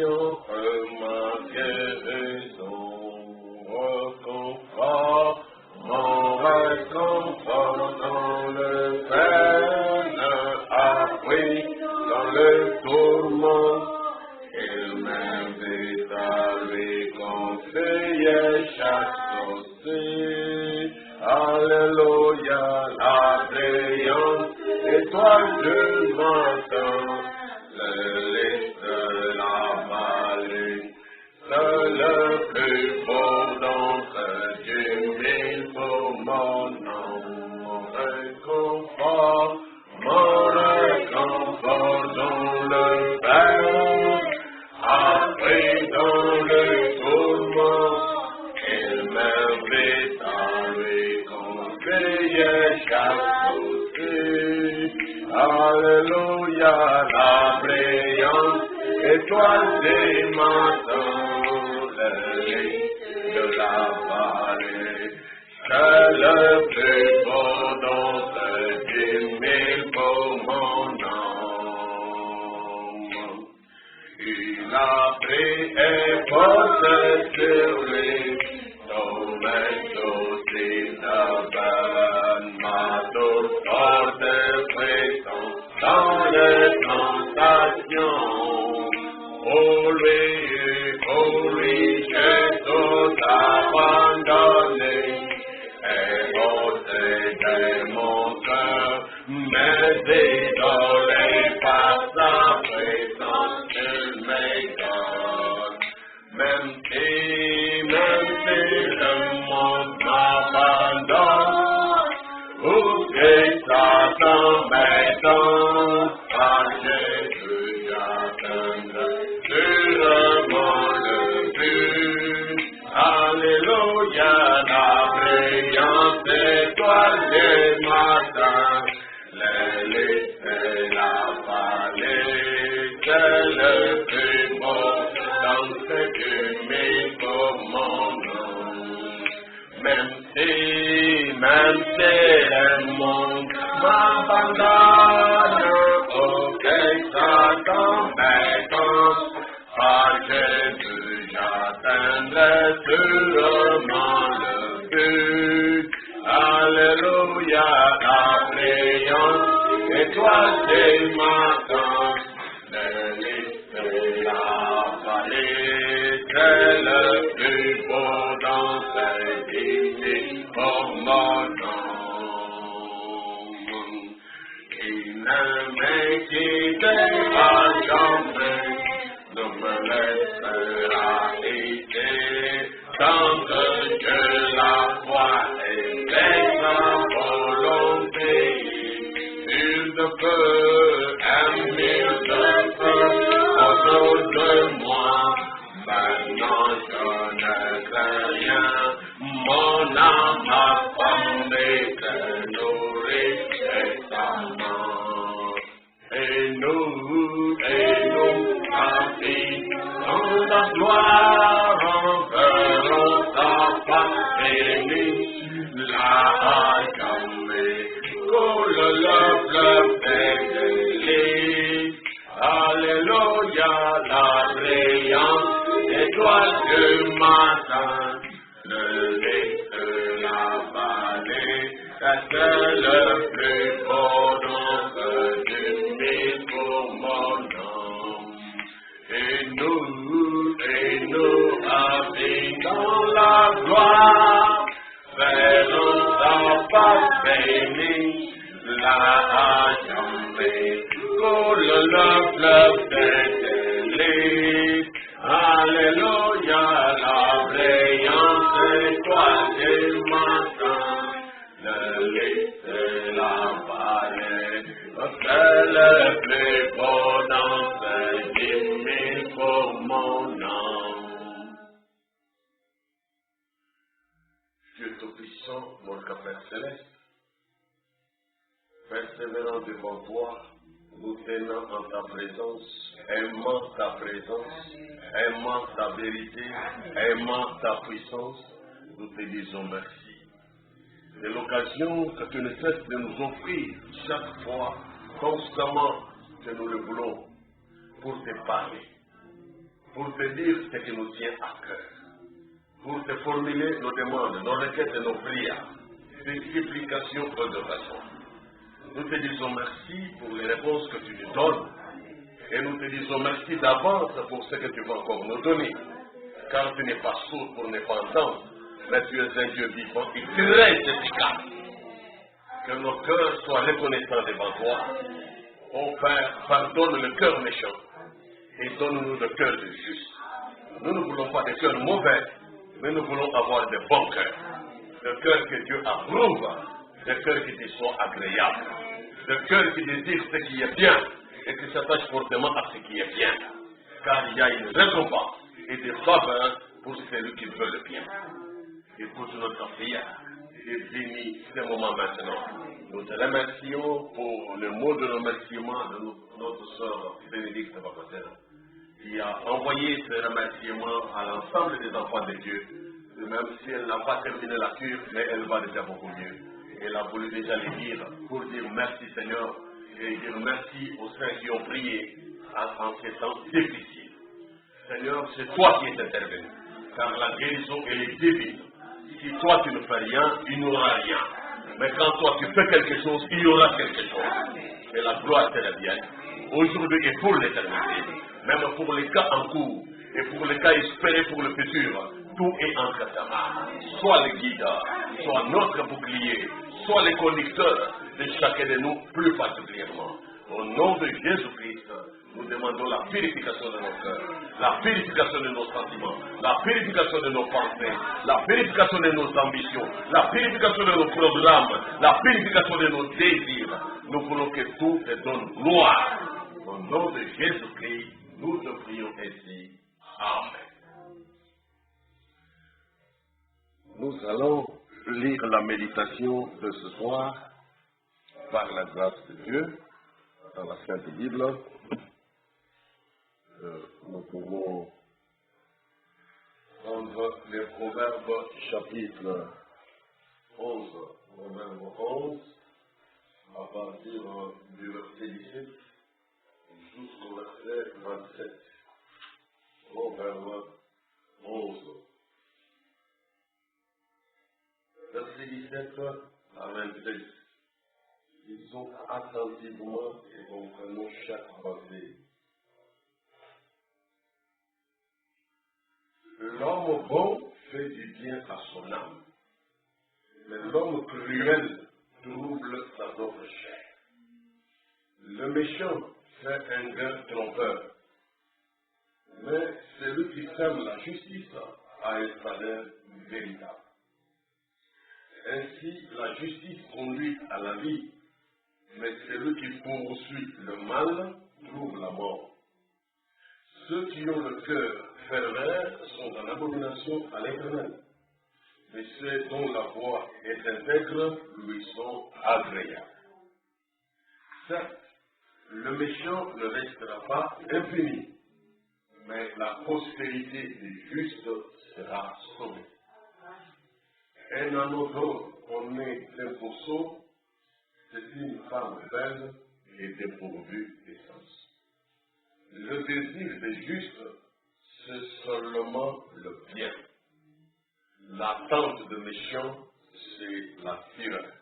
ma guérison, reconfort, mon réconfort dans le peine, appris dans le tourment, il m'invite à lui conseiller chaque sauté. Alléluia, la brillante étoile du matin, le lit de la vallée, c'est le plus beau d'entre 10 000 pour mon nom. Mon réconfort dans le Père, appris dans le tourment, il m'invite à lui conseiller chaque côté. Alléluia, la brillante étoile des matins, le lit de la vallée, c'est le plus beau d'entre 10 000 pour mon âme. Il a pris et porté sur lui tous mes soucis de peine, ma douleur forte puissance dans les tentations. Pour lui, j'ai tout abandonné et ôté de mon cœur mes idoles et par sa présence il m'égare. Même si le monde m'abandonne, ou que Satan m'étonne, par Jésus j'atteindrai sûrement le but. Alléluia, la brillante étoile des matins, les lits et la vallée, c'est le plus beau dans ce que pour mon nom. Même si le monde m'abandonne, auquel Satan m'étonne, par Jésus j'atteindrai sûrement le but. Alléluia, la brillante étoile des matins, le lit de la vallée, c'est le plus beau dans cette vie pour mon nom. Il ne m'inquiétera jamais, ne me laissera hésiter, tant que je la vois et sa volonté. Il de feu, un mille de feu, autour de moi. Maintenant je ne crains rien, mon âme a formé que nourrit récemment. Et nous, dans la gloire, enverrons sa face bénie, la jamais, coule le fleuve des délices. Alléluia, la brillante étoile du matin, le lit de la vallée, c'est le plus beau d'entre 10 000 pour mon nom. Et nous habitons la gloire, verrons sa face bénie, la jamais, coule le fleuve des délices. Alléluia, la brillante étoile du matin, le lit de la vallée, c'est le plus beau dans ces 10 000 pour mon nom. Dieu Tout-Puissant, mon Père Céleste, persévérant devant toi, nous tenons en ta présence, aimant ta présence, aimant ta vérité, aimant ta puissance, nous te disons merci. C'est l'occasion que tu ne cesses de nous offrir chaque fois, constamment que nous le voulons, pour te parler, pour te dire ce qui nous tient à cœur, pour te formuler nos demandes, nos requêtes et nos prières, des supplications et d'adoration. Nous te disons merci pour les réponses que tu nous donnes et nous te disons merci d'avance pour ce que tu vas encore nous donner, car tu n'es pas sourd pour ne pas entendre, mais tu es un Dieu vivant et très efficace. Que nos cœurs soient reconnaissants devant toi. Ô Père, pardonne le cœur méchant et donne-nous le cœur de juste. Nous ne voulons pas des cœurs mauvais, mais nous voulons avoir de bons cœurs. Le cœur que Dieu approuve, le cœur qui te soit agréable, le cœur qui désire ce qui est bien et qui s'attache fortement à ce qui est bien. Car il y a une récompense et des faveurs pour celui qui veut le bien. Écoute notre prière et bénis ce moment maintenant. Nous te remercions pour le mot de remerciement de notre sœur Bénédicte Vapoter, qui a envoyé ce remerciement à l'ensemble des enfants de Dieu. Même si elle n'a pas terminé la cure, mais elle va déjà beaucoup mieux. Elle a voulu déjà le dire pour dire merci Seigneur et dire merci aux saints qui ont prié en ces temps difficiles. Seigneur, c'est toi qui es intervenu, car la guérison elle est divine. Si toi tu ne fais rien, il n'y aura rien. Mais quand toi tu fais quelque chose, il y aura quelque chose. Et la gloire te revienne, aujourd'hui et pour l'éternité, même pour les cas en cours et pour les cas espérés pour le futur. Tout est entre ta main. Sois le guide, sois notre bouclier, sois le conducteur de chacun de nous plus particulièrement. Au nom de Jésus-Christ, nous demandons la purification de nos cœurs, la purification de nos sentiments, la purification de nos pensées, la purification de nos ambitions, la purification de nos programmes, la purification de nos désirs. Nous voulons que tout te donne gloire. Au nom de Jésus-Christ, nous te prions ainsi. Amen. Nous allons lire la méditation de ce soir par la grâce de Dieu dans la Sainte Bible. Nous pouvons prendre les Proverbes chapitre 11, Proverbe 11, à partir du verset 17 jusqu'au verset 27. Proverbe 11. Verset 17 à 26. Disons attentivement et comprenons chaque pensée. L'homme bon fait du bien à son âme, mais l'homme cruel trouble sa noble chair. Le méchant fait un gain trompeur, mais celui qui sème la justice a un salaire véritable. Ainsi, la justice conduit à la vie, mais celui qui poursuit le mal trouve la mort. Ceux qui ont le cœur pervers sont en abomination à l'Éternel, mais ceux dont la voix est intègre lui sont agréables. Certes, le méchant ne restera pas impuni, mais la postérité du juste sera sauvée. Un anneau d'or orné d'un pourceau, c'est une femme belle et dépourvue d'essence. Le désir des justes, c'est seulement le bien. L'attente de méchants, c'est la fureur.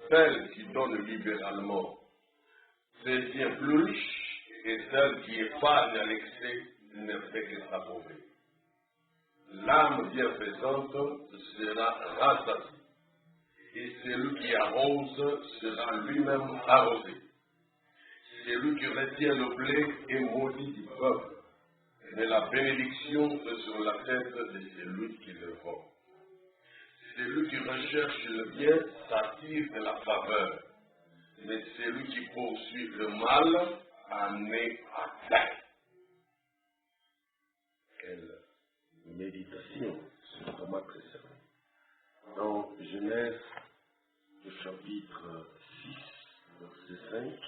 Celle qui donne libéralement devient plus riche, et celle qui épargne à l'excès ne fait que s'appauvrir. L'âme bienfaisante sera rassasiée, et celui qui arrose sera lui-même arrosé. Celui qui retient le blé est maudit du peuple, mais la bénédiction est sur la tête de celui qui le vend. Celui qui recherche le bien s'attire de la faveur, mais celui qui poursuit le mal en est atteint. Quelle méditation sur Thomas précédent. Dans Genèse, le chapitre 6, verset 5,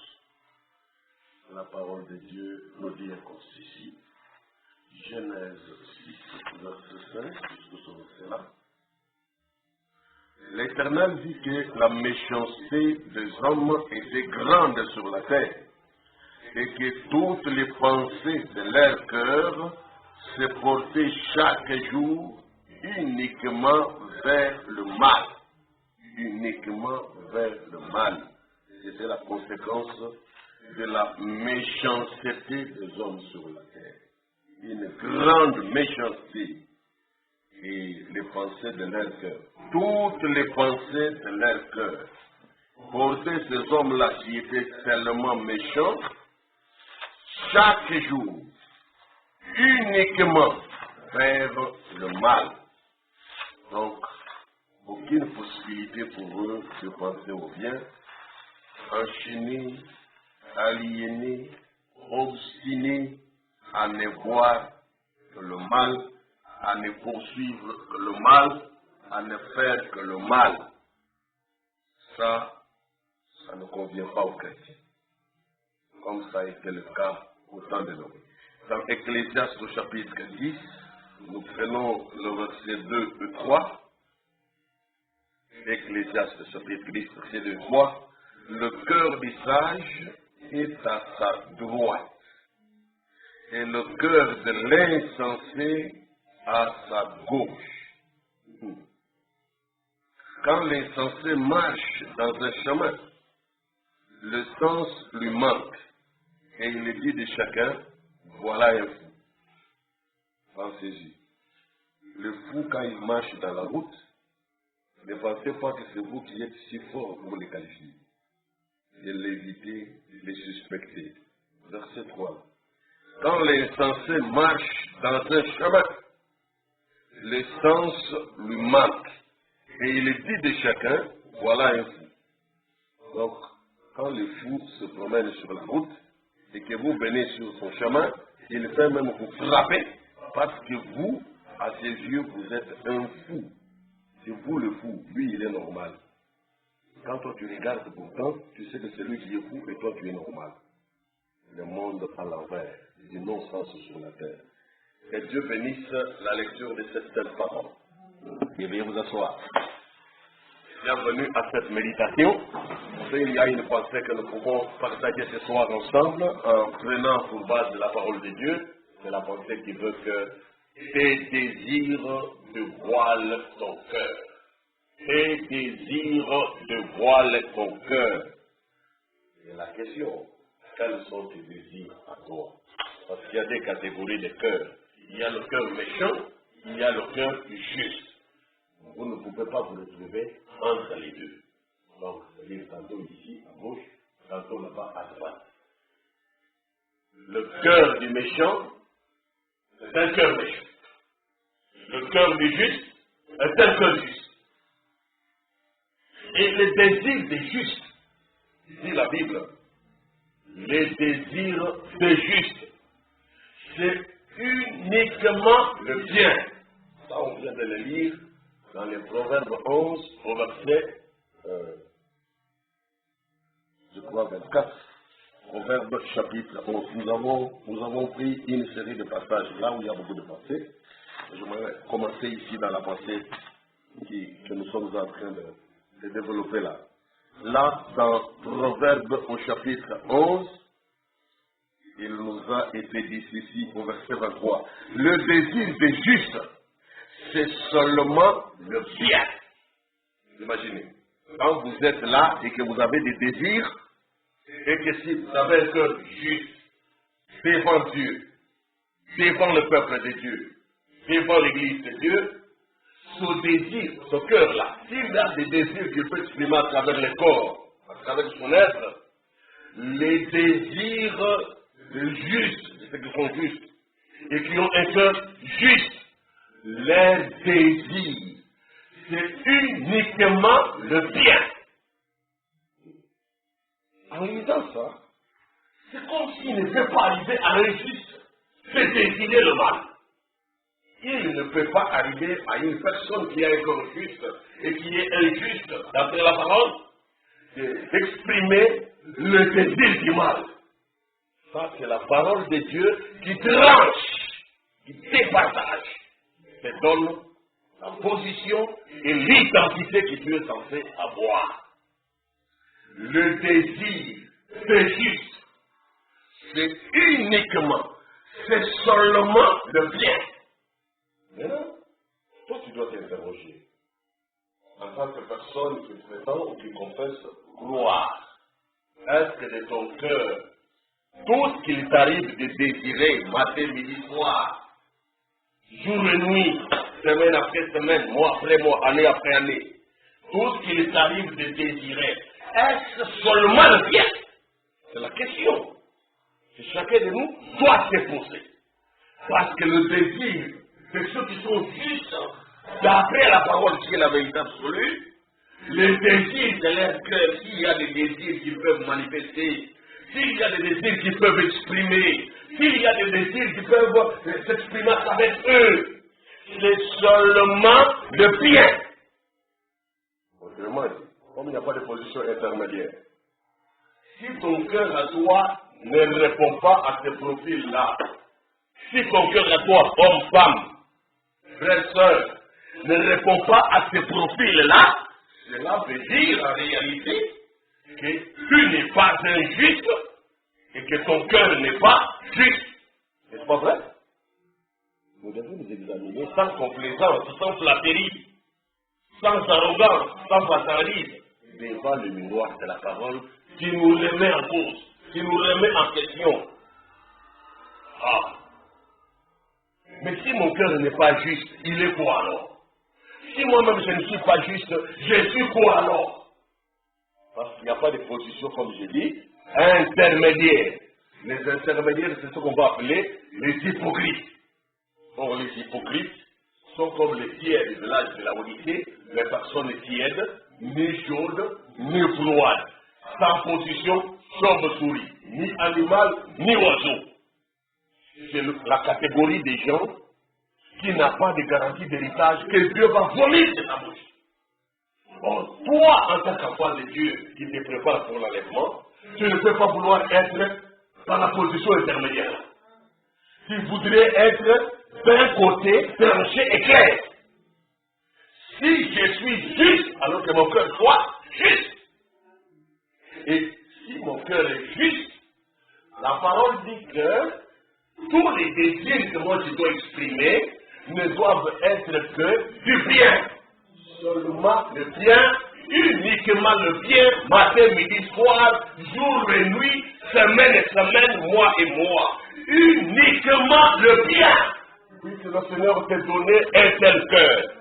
la parole de Dieu nous dit encore ceci. Genèse 6, verset 5, jusqu'au ce verset-là. L'Éternel dit que la méchanceté des hommes était grande sur la terre, et que toutes les pensées de leur cœur se portaient chaque jour uniquement vers le mal. Uniquement vers le mal. C'était la conséquence de la méchanceté des hommes sur la terre. Une grande méchanceté et les pensées de leur cœur. Toutes les pensées de leur cœur. Portaient ces hommes-là qui étaient tellement méchants, chaque jour, uniquement vers le mal. Donc, aucune possibilité pour eux de penser au bien, enchaînés, aliénés, obstinés à ne voir que le mal, à ne poursuivre que le mal, à ne faire que le mal. Ça ne convient pas aux chrétiens, comme ça a été le cas au temps de Noé. Dans Ecclésiaste au chapitre 10, nous prenons le verset 2 et 3. Ecclésiaste chapitre 10, verset 2 et 3. Le cœur des sages est à sa droite, et le cœur de l'insensé à sa gauche. Quand l'insensé marche dans un chemin, le sens lui manque, et il dit de chacun, voilà un fou. Pensez-y. Le fou, quand il marche dans la route, ne pensez pas que c'est vous qui êtes si fort pour les qualifier. De l'éviter, de les suspecter. Verset 3. Quand l'insensé marche dans un chemin, le sens lui manque, et il dit de chacun, voilà un fou. Donc, quand le fou se promène sur la route et que vous venez sur son chemin, il fait même vous frapper parce que vous, à ses yeux, vous êtes un fou. C'est vous le fou, lui il est normal. Quand toi tu regardes pourtant, tu sais que c'est lui qui est fou et toi tu es normal. Le monde à l'envers, du non-sens sur la terre. Que Dieu bénisse la lecture de cette seule parole. Et veuillez vous asseoir. Bienvenue à cette méditation. Il y a une pensée que nous pouvons partager ce soir ensemble en prenant pour base de la parole de Dieu. C'est la pensée qui veut que tes désirs dévoilent ton cœur. Tes désirs dévoilent ton cœur. Et la question, quels sont tes désirs à toi? Parce qu'il y a des catégories de cœur. Il y a le cœur méchant, il y a le cœur juste. Vous ne pouvez pas vous retrouver entre les deux. Donc, c'est-à-dire tantôt ici à gauche, tantôt là-bas à droite. Le cœur du méchant est un cœur méchant. Le cœur du juste est un cœur juste. Et le désir des justes, dit la Bible, les désirs des justes, c'est uniquement le bien. Ça, on vient de le lire dans les Proverbes 11, au verset, je crois, 24. Proverbes chapitre 11. Nous avons pris une série de passages là où il y a beaucoup de pensées. Je vais commencer ici dans la pensée que nous sommes en train de développer là. Là, dans Proverbes au chapitre 11, il nous a été dit ici au verset 23. Le désir des justes, c'est seulement le bien. Imaginez, quand vous êtes là et que vous avez des désirs, et que si vous avez un cœur juste, devant Dieu, devant le peuple de Dieu, devant l'église de Dieu, ce désir, ce cœur-là, s'il a des désirs qu'il peut exprimer à travers le corps, à travers son être, les désirs justes, ceux qui sont justes, et qui ont un cœur juste, les désirs, c'est uniquement le bien. En lisant ça, c'est comme s'il ne peut pas arriver à l'injuste, c'est désirer le mal. Il ne peut pas arriver à une personne qui a un corps juste et qui est injuste, d'après la parole, d'exprimer le désir du mal. Ça, c'est la parole de Dieu qui tranche, qui départage, te donne la position et l'identité que tu es censé avoir. Le désir des justes, c'est uniquement, c'est seulement le bien. Maintenant, toi tu dois t'interroger. En tant que personne qui prétend ou qui confesse gloire, est-ce que de ton cœur, tout ce qu'il t'arrive de désirer, matin, midi, soir, jour et nuit, semaine après semaine, mois après mois, année après année, tout ce qu'il t'arrive de désirer, est-ce seulement le bien? C'est la question que chacun de nous doit se poser. Parce que le désir de ceux qui sont justes, d'après la parole qui est la vérité absolue, les désirs de leur cœur, s'il y a des désirs qui peuvent manifester, s'il y a des désirs qui peuvent exprimer, s'il y a des désirs qui peuvent s'exprimer avec eux, c'est seulement le bien. Autrement dit, comme il n'y a pas de position intermédiaire, si ton cœur à toi ne répond pas à ce profil-là, si ton cœur à toi, homme, femme, frère, soeur, ne répond pas à ce profil-là, cela veut dire en réalité que tu n'es pas injuste et que ton cœur n'est pas juste. N'est-ce pas vrai? Nous devons nous examiner sans complaisance, sans flatterie, sans arrogance, sans fatalisme, devant le miroir de la parole qui nous remet en cause, qui nous remet en question. Ah! Mais si mon cœur n'est pas juste, il est quoi alors? Si moi-même je ne suis pas juste, je suis quoi alors? Parce qu'il n'y a pas de position, comme je dis, intermédiaire. Les intermédiaires, c'est ce qu'on va appeler les hypocrites. Or, les hypocrites sont comme les tièdes de l'âge de la Odyssée, les personnes tièdes, ni chaudes, ni froides, sans position, chauve-souris, ni animal, ni oiseau. C'est la catégorie des gens qui n'a pas de garantie d'héritage que Dieu va vomir de sa bouche. Or, toi, en tant qu'enfant de Dieu qui te prépare pour l'enlèvement, tu ne peux pas vouloir être dans la position intermédiaire. Tu voudrais être d'un côté tranché et clair. Si je suis juste, alors que mon cœur soit juste. Et si mon cœur est juste, la parole dit que tous les désirs que moi je dois exprimer ne doivent être que du bien. Seulement le bien, uniquement le bien, matin, midi, soir, jour et nuit, semaine et semaine, mois et mois. Uniquement le bien. Puisque le Seigneur t'a donné un tel cœur.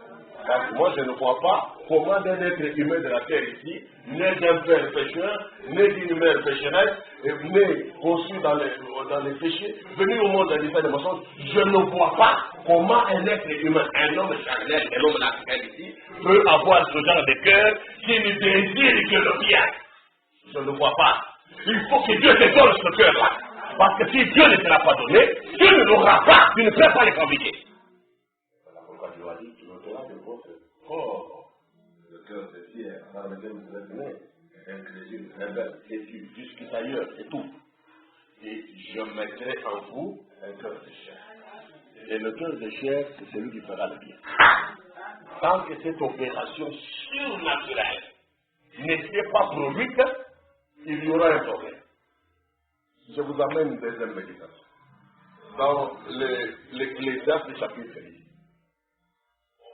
Parce que moi je ne vois pas comment un être humain de la terre ici, né d'un père pécheur, né d'une mère pécheresse, né conçu dans les péchés, venu au monde dans l'état de mensonge, je ne vois pas comment un être humain, un homme charnel, un homme naturel ici, peut avoir ce genre de cœur qui ne désire que le bien. Je ne vois pas. Il faut que Dieu te donne ce cœur-là. Parce que si Dieu ne te l'a pas donné, tu ne l'auras pas, tu ne peux pas le fabriquer. Voilà pourquoi Dieu a dit, tu noteras de votre corps, le cœur de pierre, dans lequel vous êtes né, un crédit très belle, têtu, jusqu'ailleurs, et tout. Et je mettrai en vous un cœur de chair. Et le cœur de chair, c'est celui qui fera le bien. Tant que cette opération surnaturelle n'est pas produite, il y aura un problème. Je vous amène une deuxième méditation. Dans l'Ecclésiaste chapitre 10,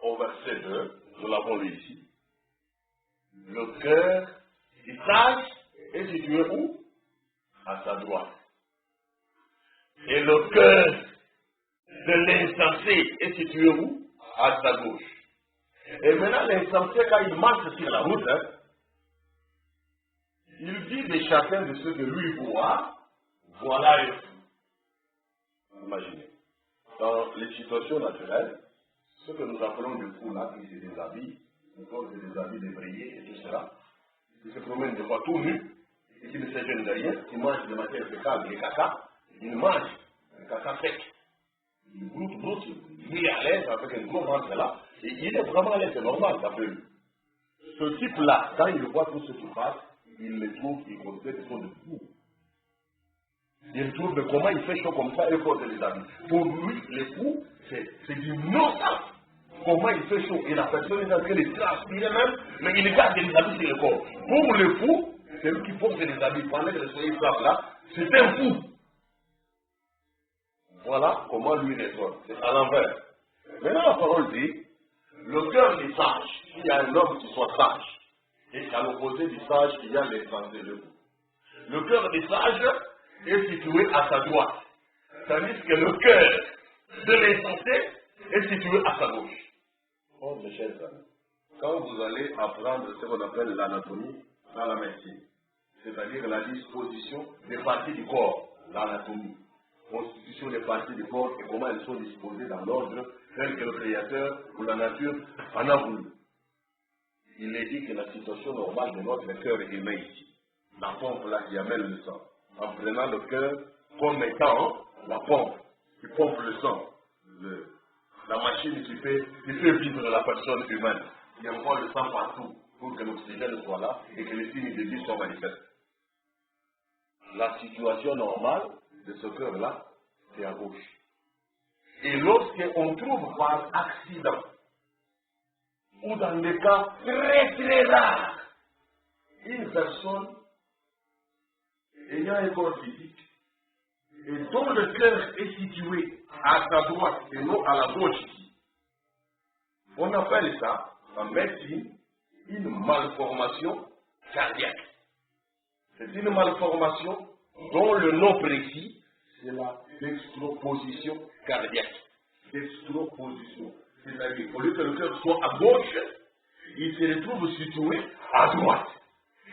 au verset 2, nous l'avons lu ici. Le cœur du sage est situé où? À sa droite. Et le cœur de l'insensé est situé où? À sa gauche. Et maintenant, l'insensé, quand il marche sur la route, il dit de chacun de ceux que lui voit, voilà un fou. Imaginez. Dans les situations naturelles, ce que nous appelons du fou là, qui se déshabille, nous sommes des habits débrayés et tout cela, qui se promènent de fois tout nu, et qui ne se gêne de rien, qui mange des matières fécales, des caca, il mange des caca sec. Il broute, lui est à l'aise avec un gros ventre là, et il est vraiment à l'aise, c'est normal, ça peut. Ce type-là, quand il voit tout ce qui passe, il les trouve, il considère qu'ils sont de fous. Il trouve comment il fait chaud comme ça et faut les habits. Pour lui, les fous, c'est du non-sens. Comment il fait chaud et la personne est en train de transpirer même, mais il garde les habits sur le corps. Pour le fou, c'est lui qui porte les habits pendant que le soleil frappe là, c'est un fou. Voilà comment lui répondre. C'est à l'envers. Maintenant, la parole dit, le cœur des sages, il y a un homme qui soit sage. Et à l'opposé du sage, il y a l'insensé. Le cœur des sages est situé à sa droite. Tandis que le cœur de l'insensé est situé à sa gauche. Oh, mes chers amis, quand vous allez apprendre ce qu'on appelle l'anatomie dans la médecine, c'est-à-dire la disposition des parties du corps, l'anatomie, constitution des parties du corps et comment elles sont disposées dans l'ordre tel que le Créateur ou la nature en a voulu. Il est dit que la situation normale de notre cœur est humain ici, la pompe là qui amène le sang, en prenant le cœur comme étant la pompe qui pompe le sang, la machine qui fait vivre la personne humaine, qui envoie le sang partout pour que l'oxygène soit là et que les signes de vie soient manifestés. La situation normale de ce cœur-là, c'est à gauche. Et lorsqu'on trouve par accident, ou dans des cas très très rares, une personne ayant un corps physique et dont le cœur est situé à sa droite et non à la gauche ici, on appelle ça en médecine une malformation cardiaque. C'est une malformation dont le nom précis, c'est la dextroposition cardiaque. Dextroposition. C'est-à-dire, au lieu que le cœur soit à gauche, il se retrouve situé à droite.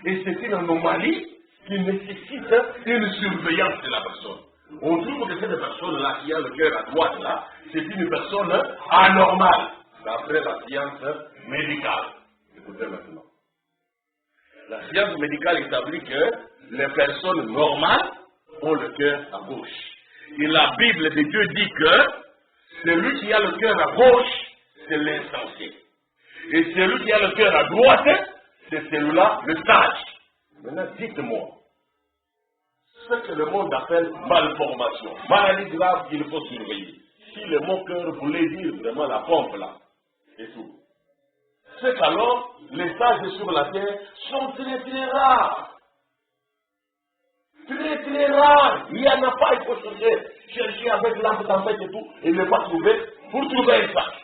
Et c'est une anomalie qui nécessite une surveillance de la personne. On trouve que cette personne-là qui a le cœur à droite, là, c'est une personne anormale, d'après la science médicale. Écoutez maintenant. La science médicale établit que les personnes normales ont le cœur à gauche. Et la Bible de Dieu dit que celui qui a le cœur à gauche, c'est l'insensé. Et celui qui a le cœur à droite, c'est celui-là, le sage. Maintenant, dites-moi, ce que le monde appelle malformation, maladie grave qu'il faut surveiller. Si le mot cœur voulait dire vraiment la pompe là, et tout. C'est qu'alors, les sages sur la terre sont très très rares. Très très rares. Il n'y en a pas, il faut chercher avec l'âme tempête et tout, et ne pas trouver, pour trouver un sage.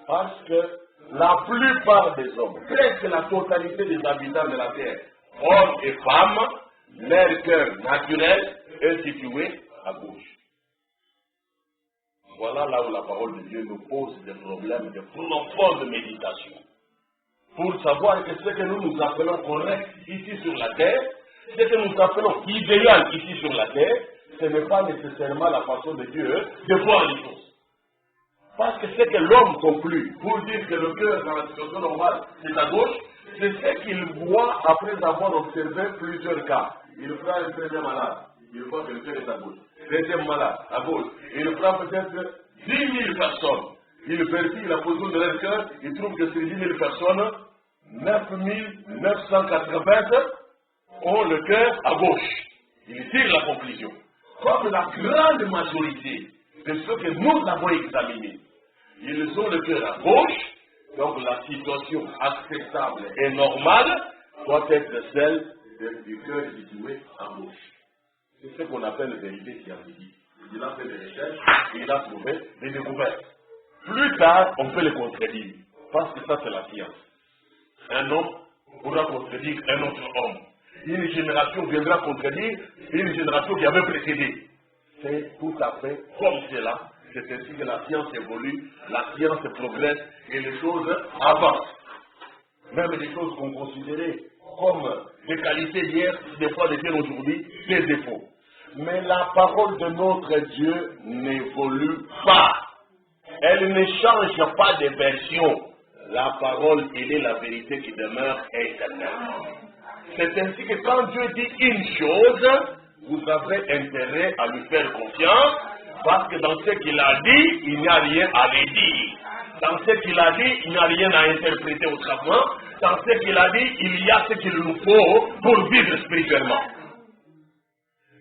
Parce que la plupart des hommes, presque la totalité des habitants de la terre, hommes et femmes, leur cœur naturel est situé à gauche. Voilà là où la parole de Dieu nous pose des problèmes de profonde méditation. Pour savoir que ce que nous appelons correct ici sur la terre, ce que nous appelons idéal ici sur la terre, ce n'est pas nécessairement la façon de Dieu de voir les choses. Parce que ce que l'homme conclut pour dire que le cœur dans la situation normale c'est à gauche, c'est ce qu'il voit après avoir observé plusieurs cas. Il prend un premier malade, il voit que le cœur est à gauche. Deuxième malade, à gauche. Il prend peut-être 10 000 personnes. Il vérifie la position de leur cœur, il trouve que ces 10 000 personnes, 9 980 ont le cœur à gauche. Il tire la conclusion. Comme la grande majorité de ceux que nous avons examinés, ils ont le cœur à gauche, donc la situation acceptable et normale doit être celle du cœur situé à gauche. C'est ce qu'on appelle la vérité scientifique. Il a fait des recherches et il a trouvé des découvertes. Plus tard, on peut les contredire, parce que ça c'est la science. Un homme pourra contredire un autre homme. Une génération viendra contredire une génération qui avait précédé. C'est tout à fait comme cela. C'est ainsi que la science évolue, la science progresse et les choses avancent. Même des choses qu'on considérait comme des qualités hier, des fois deviennent aujourd'hui des défauts. Mais la parole de notre Dieu n'évolue pas. Elle ne change pas de version. La parole, elle est la vérité qui demeure éternelle. C'est ainsi que quand Dieu dit une chose, vous avez intérêt à lui faire confiance, parce que dans ce qu'il a dit, il n'y a rien à redire. Dans ce qu'il a dit, il n'y a rien à interpréter autrement. Dans ce qu'il a dit, il y a ce qu'il nous faut pour vivre spirituellement.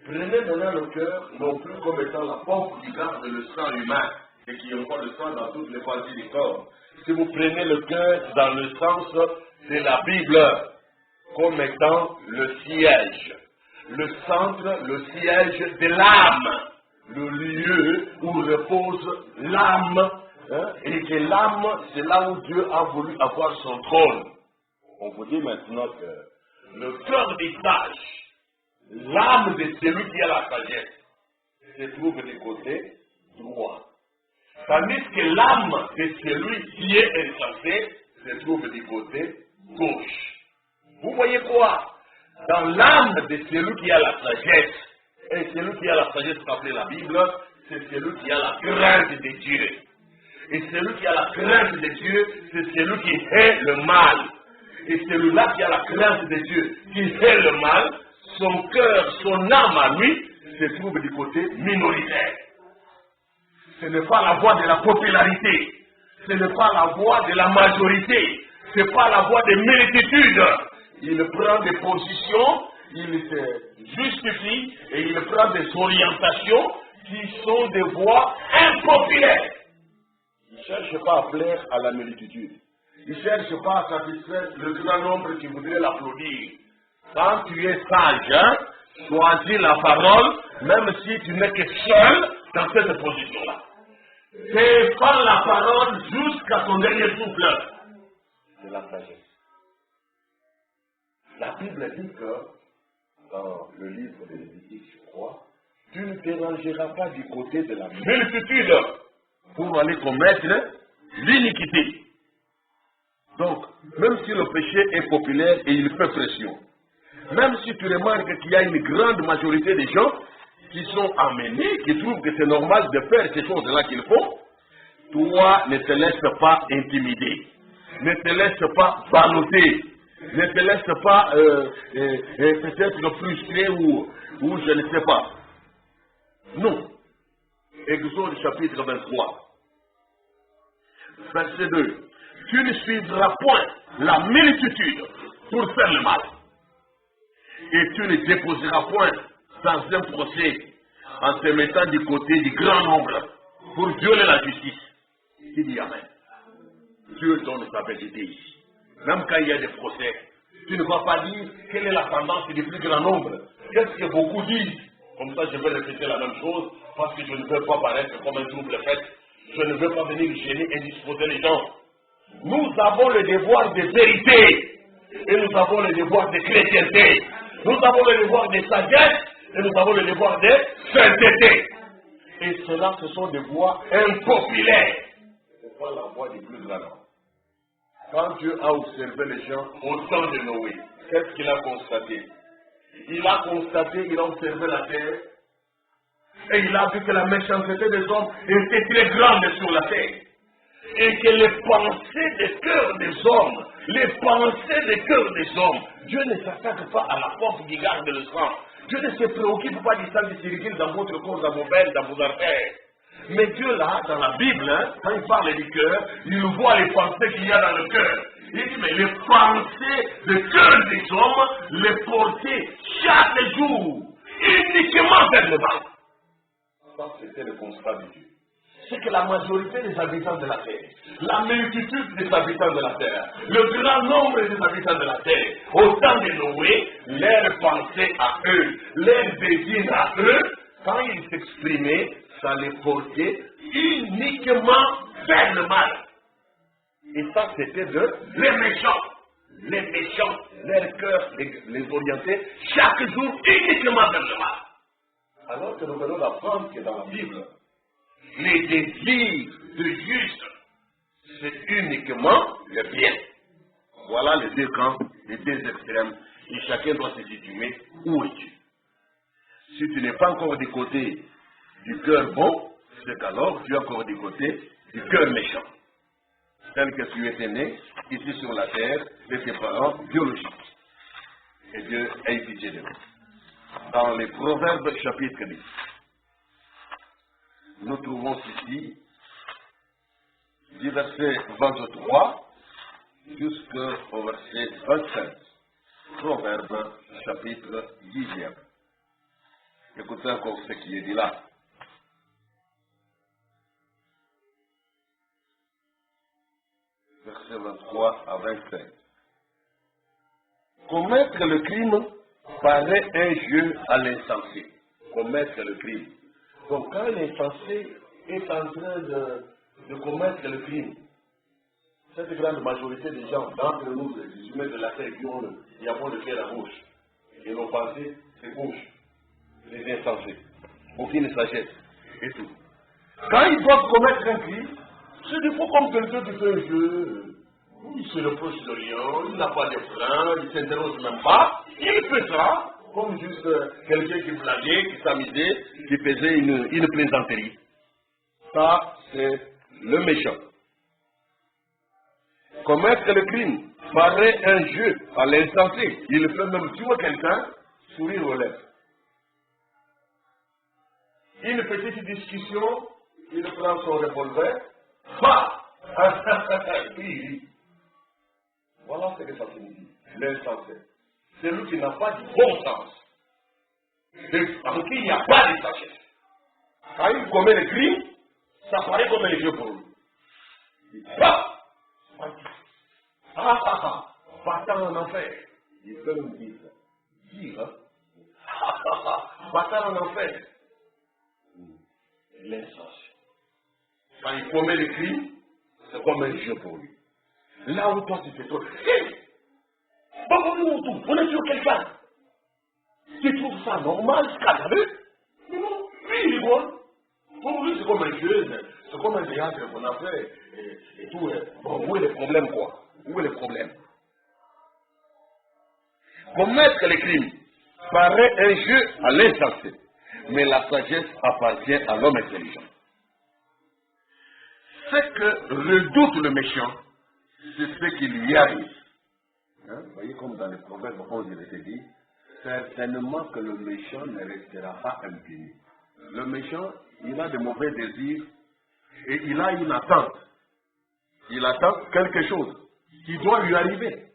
Prenez maintenant le cœur, non plus comme étant la pompe qui garde le sang humain et qui envoie le sang dans toutes les parties du corps. Si vous prenez le cœur dans le sens de la Bible, comme étant le siège, le centre, le siège de l'âme. le lieu où repose l'âme, hein, et que l'âme, c'est là où Dieu a voulu avoir son trône. On vous dit maintenant que le cœur des sages, l'âme de celui qui a la sagesse, se trouve du côté droit. Tandis que l'âme de celui qui est insensé se trouve du côté gauche. Vous voyez quoi? Dans l'âme de celui qui a la sagesse, et celui qui a la sagesse, rappelez la Bible, c'est celui qui a la crainte de Dieu. Et celui qui a la crainte de Dieu, c'est celui qui hait le mal. Et celui-là qui a la crainte de Dieu, qui hait le mal, son cœur, son âme à lui, se trouve du côté minoritaire. Ce n'est pas la voix de la popularité, ce n'est pas la voix de la majorité, ce n'est pas la voix des multitudes. Il prend des positions, il se justifie et il prend des orientations qui sont des voix impopulaires. Il ne cherche pas à plaire à la multitude. Il ne cherche pas à satisfaire le grand nombre qui voudrait l'applaudir. Quand tu es sage, hein, choisis la parole, même si tu n'es que seul dans cette position-là. Défends la parole jusqu'à ton dernier souffle. C'est la sagesse. La Bible dit que, dans le livre de Lévitique, je crois, tu ne te rangeras pas du côté de la multitude pour aller commettre l'iniquité. Donc, même si le péché est populaire et il fait pression, même si tu remarques qu'il y a une grande majorité de gens qui sont amenés, qui trouvent que c'est normal de faire ces choses-là qu'ils font, toi ne te laisse pas intimider, ne te laisse pas balloter, ne te laisse pas peut-être frustré ou je ne sais pas. Non. Exode chapitre 23, verset 2. Tu ne suivras point la multitude pour faire le mal. Et tu ne déposeras point dans un procès en te mettant du côté du grand nombre pour violer la justice. Il dit Amen. Dieu donne sa vérité ici. Même quand il y a des procès, tu ne vas pas dire quelle est la tendance du plus grand nombre. Qu'est-ce que beaucoup disent? Comme ça, je vais répéter la même chose parce que je ne veux pas paraître comme un trouble fait. Je ne veux pas venir gêner et disposer les gens. Nous avons le devoir de vérité et nous avons le devoir de chrétienté. Nous avons le devoir de sagesse et nous avons le devoir de sainteté. Et cela, ce sont des voix impopulaires. Ce n'est pas la voix du plus grand homme. Quand Dieu a observé les gens au temps de Noé, qu'est-ce qu'il a constaté? Il a constaté, il a observé la terre et il a vu que la méchanceté des hommes était très grande sur la terre. Et que les pensées des cœurs des hommes, les pensées des cœurs des hommes, Dieu ne s'attaque pas à la force qui garde le sang. Dieu ne se préoccupe pas du sang qui circule dans votre corps, dans vos veines, dans vos artères. Mais Dieu là, dans la Bible, hein, quand il parle du cœur, il voit les pensées qu'il y a dans le cœur. Il dit, mais les pensées du cœur des hommes, les porter chaque jour, uniquement vers le bas. Ça, c'était le constat de Dieu. C'est que la majorité des habitants de la terre, la multitude des habitants de la terre, le grand nombre des habitants de la terre, au temps de Noé, leurs pensées à eux, leurs désirs à eux, quand ils s'exprimaient, ça les portait uniquement vers le mal. Et ça, c'était les méchants. Les méchants, leur cœur les orientait chaque jour uniquement vers le mal. Alors que nous venons d'apprendre que dans la Bible, les désirs de juste, c'est uniquement le bien. Voilà les deux camps, les deux extrêmes, et chacun doit se situer où es-tu. Si tu n'es pas encore du côté du cœur bon, c'est qu'alors tu es encore du côté du cœur méchant. Tel que tu étais né, ici sur la terre, de tes parents biologiques. Et Dieu ait pitié de nous. Dans les Proverbes chapitre 10, nous trouvons ici du verset 23 jusqu'au verset 25. Proverbe chapitre 10. Écoutez encore ce qui est dit là. Verset 23 à 25. Commettre le crime paraît un jeu à l'insensé. Commettre le crime. Donc quand l'insensé est en train de commettre le crime, cette grande majorité des gens, d'entre nous, les humains de la terre, qui avons le cœur à gauche, et nos pensées, c'est gauche, les insensés, aucune sagesse, et tout. Quand ils doivent commettre un crime, c'est des fois comme quelqu'un qui fait un jeu, il se reproche de rien, il n'a pas de frein, il ne s'interroge même pas, il fait ça, comme juste quelqu'un qui blaguait, qui s'amusait, qui faisait une plaisanterie. Ça, c'est le méchant. Commettre le crime paraît un jeu à l'insensé. Il peut même tuer quelqu'un, sourire aux lèvres. Une petite discussion, il prend son revolver, bah oui. Voilà ce que ça signifie, l'insensé. C'est lui qui n'a pas du bon sens. En qui il n'y a pas de sagesse. Quand il commet le crime, ça paraît comme un jeu pour lui. Bah battant en enfer. Il peut nous dire ça. Dire, hein? Battant en enfer. L'insensé. Quand il commet le crime, c'est comme un jeu pour lui. Là où toi tu fais toi, on est sur quelqu'un. Tu trouves ça normal, scandaleux? Non, lui il rigole. Pour lui c'est comme un jeu, c'est comme un théâtre qu'on a fait et tout. Bon, où est le problème quoi? Où est le problème? Commettre les crimes paraît un jeu à l'insensé, mais la sagesse appartient à l'homme intelligent. Ce que redoute le méchant, c'est ce qui lui arrive. Hein? Vous voyez comme dans les proverbes 11, il était dit, certainement que le méchant ne restera pas impuni. Le méchant, il a de mauvais désirs et il a une attente. Il attend quelque chose qui doit lui arriver.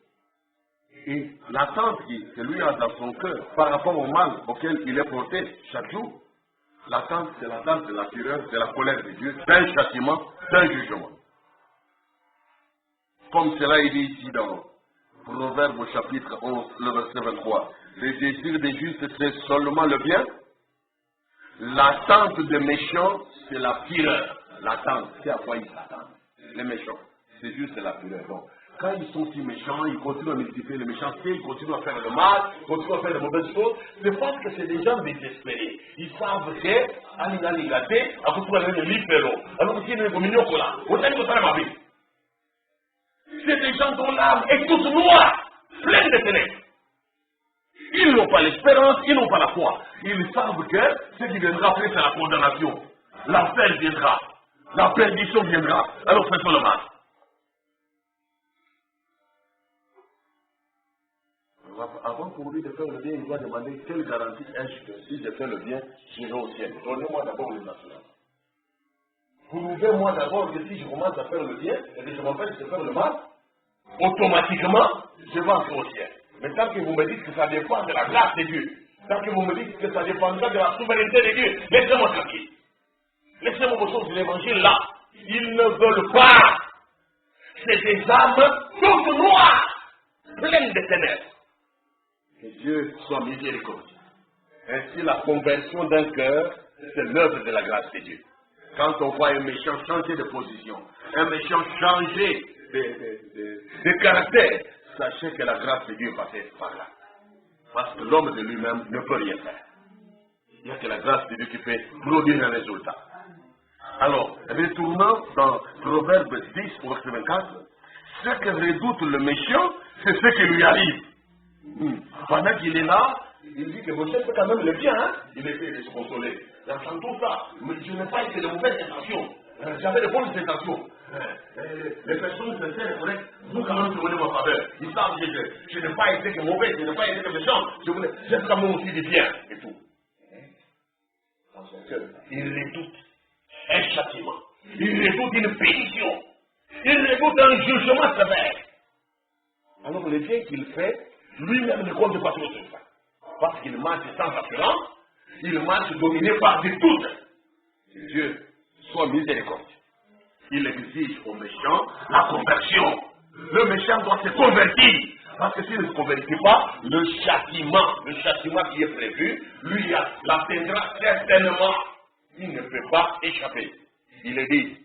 Et l'attente que lui a dans son cœur par rapport au mal auquel il est porté chaque jour, l'attente, c'est l'attente de la fureur, de la colère de Dieu, d'un châtiment, d'un jugement. Comme cela est dit ici dans Proverbe au chapitre 11, le verset 23. Le désir des justes, c'est seulement le bien. L'attente des méchants, c'est la fureur. L'attente, c'est à quoi ils s'attendent. Les méchants, c'est juste la fureur. Donc, quand ils sont si méchants, ils continuent à multiplier les méchancetés, ils continuent à faire le mal, ils continuent à faire de mauvaises choses. C'est parce que c'est des gens désespérés. Ils savent que, à l'égalité, à cause de le libéro, alors qu'il y a une communion qu'on a. On a une autre ma vie. C'est des gens dont l'âme est toute noire, pleine de ténèbres. Ils n'ont pas l'espérance, ils n'ont pas la foi. Ils savent que ce qui viendra après, c'est la condamnation. L'enfer viendra, la perdition viendra. Alors faisons le mal. Avant pour lui de faire le bien, il doit demander quelle garantie ai-je que si je fais le bien, j'irai au ciel. Donnez-moi d'abord les assurances. Prouvez-moi d'abord que si je commence à faire le bien et que je m'empêche de faire le mal, automatiquement, je vais entrer au ciel. Mais tant que vous me dites que ça dépend de la grâce de Dieu, tant que vous me dites que ça dépendra de la souveraineté de Dieu, laissez-moi tranquille. Laissez-moi vos choses de l'évangile là. Ils ne veulent pas. C'est des âmes toutes noires, pleines de ténèbres. Que Dieu soit miséricordieux. Ainsi, la conversion d'un cœur, c'est l'œuvre de la grâce de Dieu. Quand on voit un méchant changer de position, un méchant changer de caractère, sachez que la grâce de Dieu passe par là. Parce que l'homme de lui-même ne peut rien faire. Il n'y a que la grâce de Dieu qui peut produire un résultat. Alors, retournant dans Proverbe 10, verset 24, ce que redoute le méchant, c'est ce qui lui arrive. Pendant qu'il est là, il dit que mon chef fait quand même le bien, hein? Il essaie de se consoler. J'entends tout ça, mais je n'ai pas été de mauvaises intentions. J'avais de bonnes intentions. Les personnes sincères et correctes, vous quand même, je voulais ma faveur. Ils savent que je n'ai pas été que mauvais, je n'ai pas été que méchant. J'ai quand même aussi du bien et tout. Dans son cœur, il redoute un châtiment. Il redoute une pénition. Il redoute un jugement sévère. Alors le bien qu'il fait, lui-même ne compte pas sur ça. Parce qu'il marche sans assurance, il marche dominé par des doutes. Que Dieu soit miséricordieux. Il exige au méchant la conversion. Le méchant doit se convertir. Parce que s'il ne se convertit pas, le châtiment qui est prévu, lui l'atteindra certainement. il ne peut pas échapper. Il est dit,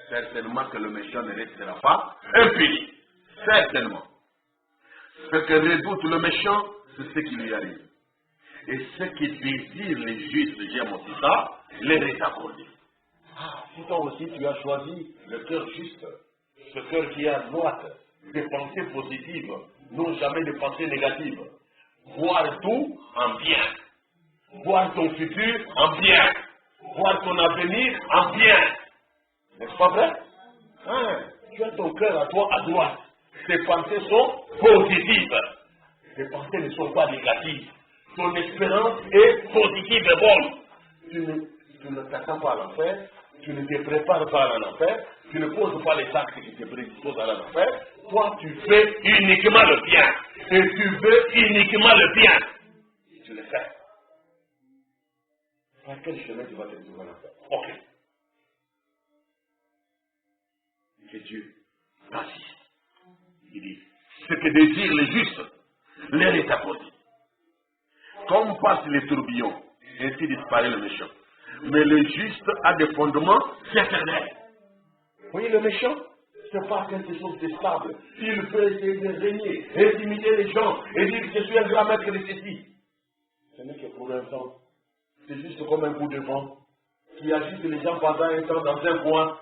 certainement que le méchant ne restera pas impuni. Certainement. Ce que redoute le méchant, c'est ce qui lui arrive. Et ce qui désire les justes, j'aime aussi ça, les est accordé. Ah, si toi aussi tu as choisi le cœur juste, ce cœur qui est à droite, des pensées positives, non jamais des pensées négatives. Voir tout en bien. Voir ton futur en bien. Voir ton avenir en bien. N'est-ce pas vrai? Hein? Tu as ton cœur à toi à droite. Tes pensées sont positives. Tes pensées ne sont pas négatives. Ton espérance est positive et bonne. Tu ne t'attends pas à l'enfer. Tu ne te prépares pas à l'enfer. Tu ne poses pas les actes qui te prédisposent à l'enfer. Toi, tu fais uniquement le bien. Et tu veux uniquement le bien. Tu le fais. Par quel chemin tu vas te trouver à l'enfer? Ok. Que Dieu t'assiste. Il dit, ce que désirent les justes, l'air est accordé. Comme passent les tourbillons, ainsi disparaît le méchant. Mais le juste a des fondements éternels. Vous voyez, le méchant, c'est pas quelque chose de stable. Il peut essayer de régner, intimider les gens et dire que je suis un grand maître de ceci. Ce n'est que pour un temps. C'est juste comme un coup de vent qui agite les gens pendant un temps dans un coin.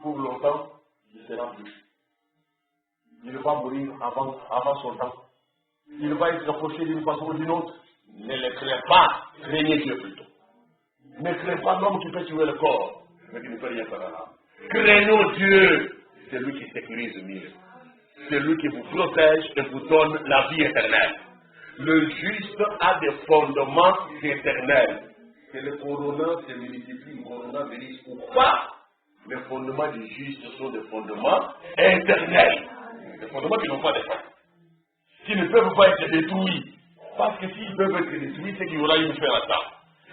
Pour longtemps, il ne sera plus. Il va mourir avant son temps. Il va être rapproché d'une façon ou d'une autre. Ne le crains pas, craignez Dieu plutôt. Ne crains pas l'homme qui peut tuer le corps, mais qui ne peut rien faire à l'âme. Craignons Dieu, c'est lui qui sécurise mieux. C'est lui qui vous protège et vous donne la vie éternelle. Le juste a des fondements éternels. Que le corona se multiplie, le coronavirus ou pas, les fondements du juste sont des fondements éternels. Des fondements qui n'ont pas de fin. Qui ne peuvent pas être détruits. Parce que s'ils peuvent être détruits, c'est qu'il y aura une fin à ça.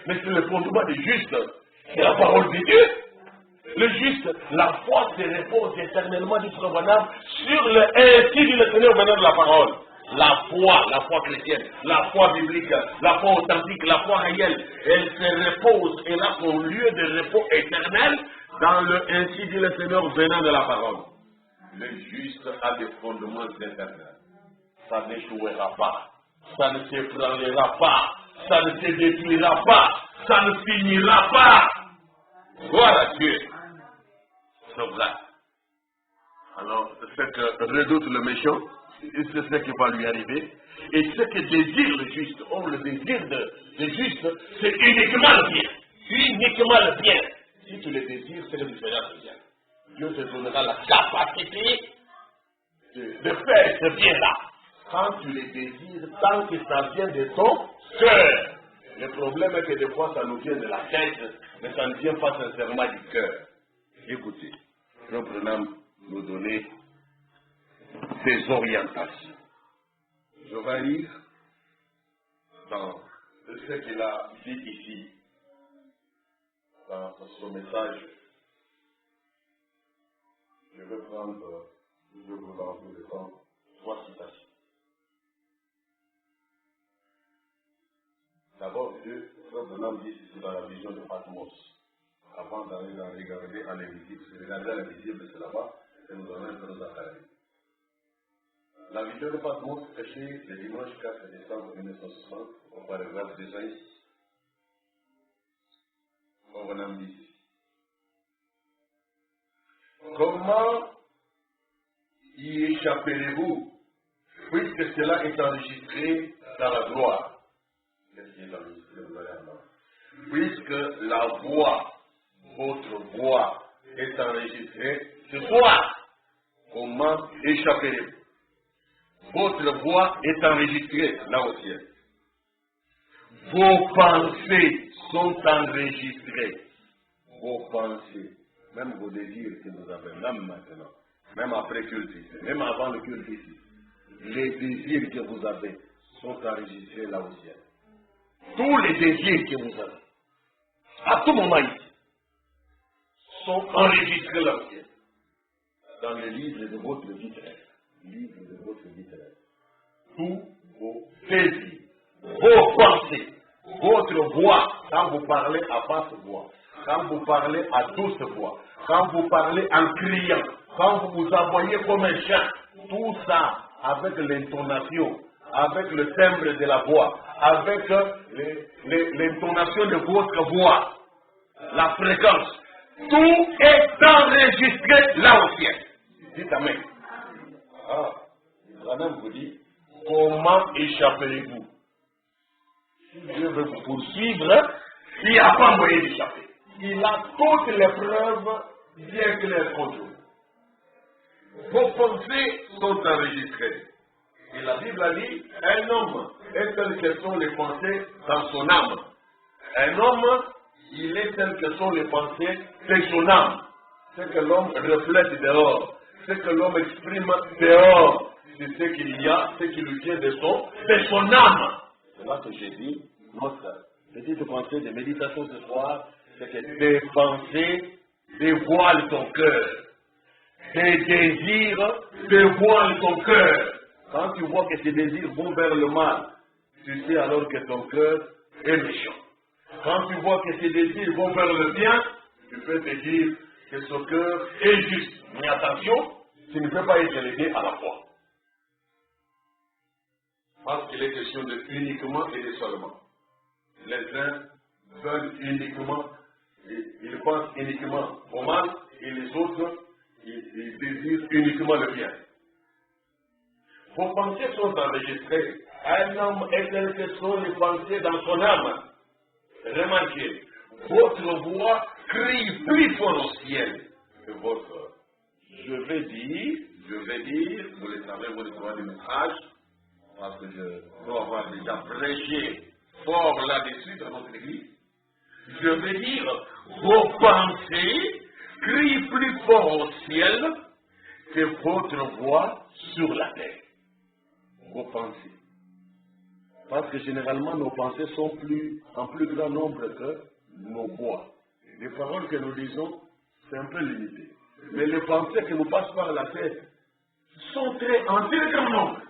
Mais c'est le fondement du juste. C'est la parole de Dieu. Le juste, la foi se repose éternellement, dit Frère Branham, sur le ainsi dit le Seigneur venant de la parole. La foi chrétienne, la foi biblique, la foi authentique, la foi réelle, elle se repose, elle a son lieu de repos éternel dans le ainsi dit le Seigneur venant de la parole. Le juste a des fondements éternels. Ça n'échouera pas, ça ne s'ébranlera pas, ça ne se détruira pas, ça ne finira pas. Voilà Dieu. C'est vrai. Alors, ce que redoute le méchant, c'est ce qui va lui arriver. Et ce que désire le juste, le désir du juste, c'est uniquement le bien. Uniquement le bien. Si tu le désires, c'est le différent du bien. Dieu te donnera la capacité de faire ce bien-là. Quand tu le désires, tant que ça vient de ton cœur. Le problème est que des fois, ça nous vient de la tête, mais ça ne vient pas sincèrement du cœur. Écoutez, Frère Branham nous donner ses orientations. Je vais lire dans ce qu'il a dit ici, dans son message. Je vais prendre, je vais vous en tout le temps, 3 citations. D'abord, Frère Branham dit ceci dans la vision de Patmos. Avant d'aller la regarder à l'invisible, regarder à l'invisible, c'est là-bas, et nous allons être nos affaires. La vision de Patmos est cachée le dimanche 4 décembre 1960, au paragraphe 206. Frère Branham dit ceci. Comment y échapperez-vous, puisque cela est enregistré dans la gloire? Qu'est-ce qui est enregistré dans la gloire? Puisque la voix, votre voix, est enregistrée ce soir, comment échapperez-vous? Votre voix est enregistrée là au ciel. Vos pensées sont enregistrées. Vos pensées, même vos désirs que vous avez, même maintenant, même après culte ici, même avant le culte ici, les désirs que vous avez sont enregistrés là au ciel. Tous les désirs que vous avez, à tout moment ici, sont enregistrés là au ciel. Dans le livre de votre vie terrestre. Livre de votre vie terrestre. Tous vos désirs, vos pensées Votre voix, quand vous parlez à basse voix, quand vous parlez à douce voix, quand vous parlez en criant, quand vous vous envoyez comme un chien, tout ça avec l'intonation, avec le timbre de la voix, avec l'intonation de votre voix, la fréquence, tout est enregistré là au ciel. Dites Amen. Ah, Branham vous dit, comment échapperez-vous? Si Dieu veut vous poursuivre, il n'y a pas moyen d'échapper. Il a toutes les preuves bien claires contre vous. Vos pensées sont enregistrées. Et la Bible a dit, un homme est tel que sont les pensées dans son âme. Un homme, il est tel que sont les pensées de son âme. Ce que l'homme reflète dehors, ce que l'homme exprime dehors, c'est ce qu'il y a, ce qui lui vient de son âme. C'est là que j'ai dit, notre petite pensée de méditation ce soir, c'est que tes pensées dévoilent ton cœur. Tes désirs dévoilent ton cœur. Quand tu vois que tes désirs vont vers le mal, tu sais alors que ton cœur est méchant. Quand tu vois que tes désirs vont vers le bien, tu peux te dire que ce cœur est juste. Mais attention, tu ne peux pas être élevé à la foi. Parce qu'il est question de uniquement et de seulement. Les uns veulent uniquement, ils pensent uniquement au mal, et les autres, ils désirent uniquement le bien. Vos pensées sont enregistrées. Un homme est tel que sont les pensées dans son âme. Remarquez, votre voix crie plus fort au ciel que votre. Je vais dire, vous le savez, vous le savez du message, parce que je dois avoir déjà prêché fort là-dessus dans notre église. Je vais dire, vos pensées crient plus fort au ciel que votre voix sur la terre. Vos pensées. Parce que généralement, nos pensées sont en plus grand nombre que nos voix. Les paroles que nous disons, c'est un peu limité. Mais les pensées qui nous passent par la tête sont en très grand nombre.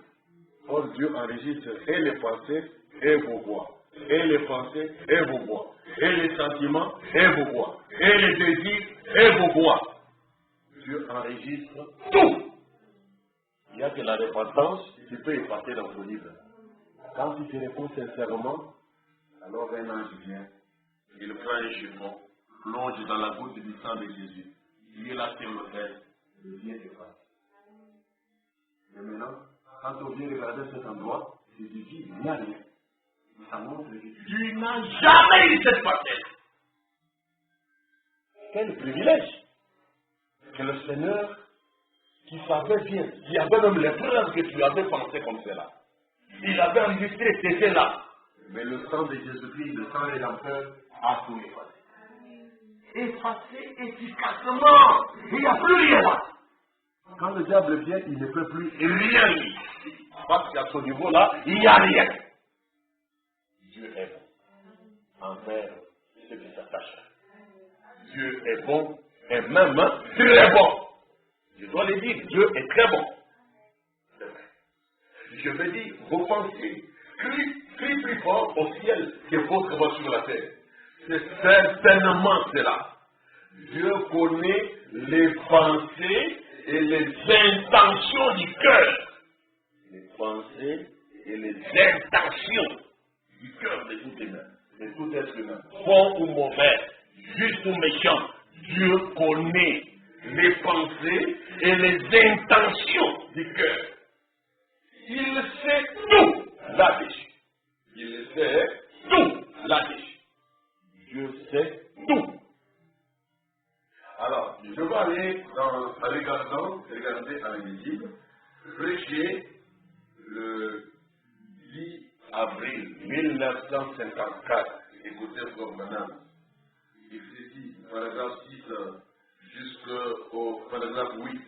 Or, Dieu enregistre et les pensées et vos voix. Et les pensées et vos voix. Et les sentiments et vos voix. Et les désirs et vos voix. Dieu enregistre tout. Il n'y a que la repentance qui peut effacer dans ton livre. Quand tu te réponds sincèrement, alors un ange vient, il prend un chiffon, plonge dans la goutte du sang de Jésus, il est là sur l'autel, il vient effacer. Et maintenant, quand on vient regarder cet endroit, il dit, il n'y a rien. Ça montre que tu n'as jamais eu cette parcelle. Quel privilège que le Seigneur, qui savait bien, il y avait même les preuves que tu avais pensé comme cela. Il avait enregistré, c'était là. Mais le sang de Jésus-Christ, le sang rédempteur, a tout effacé. Effacé efficacement. Il n'y a plus rien là. Quand le diable vient, il ne peut plus rien dire. Parce qu'à ce niveau-là, il n'y a rien. Dieu est bon envers ceux qui s'attachent. Dieu est bon et même très bon. Je dois le dire, Dieu est très bon. Je veux dire, vos pensées crient plus fort au ciel que votre voix sur la terre. C'est certainement cela. Dieu connaît les pensées et les intentions du cœur. Les pensées et les intentions du cœur de tout humain, de tout être humain. Bon ou mauvais, juste ou méchant, Dieu connaît les pensées et les intentions du cœur. Il sait tout là-dessus. Il sait tout là-dessus. Dieu sait tout. Alors, je vais aller regarder à l'invisible, prêcher le 10 avril 1954. Écoutez Frère Branham. Il s'est dit, paragraphe 6 jusqu'au paragraphe 8,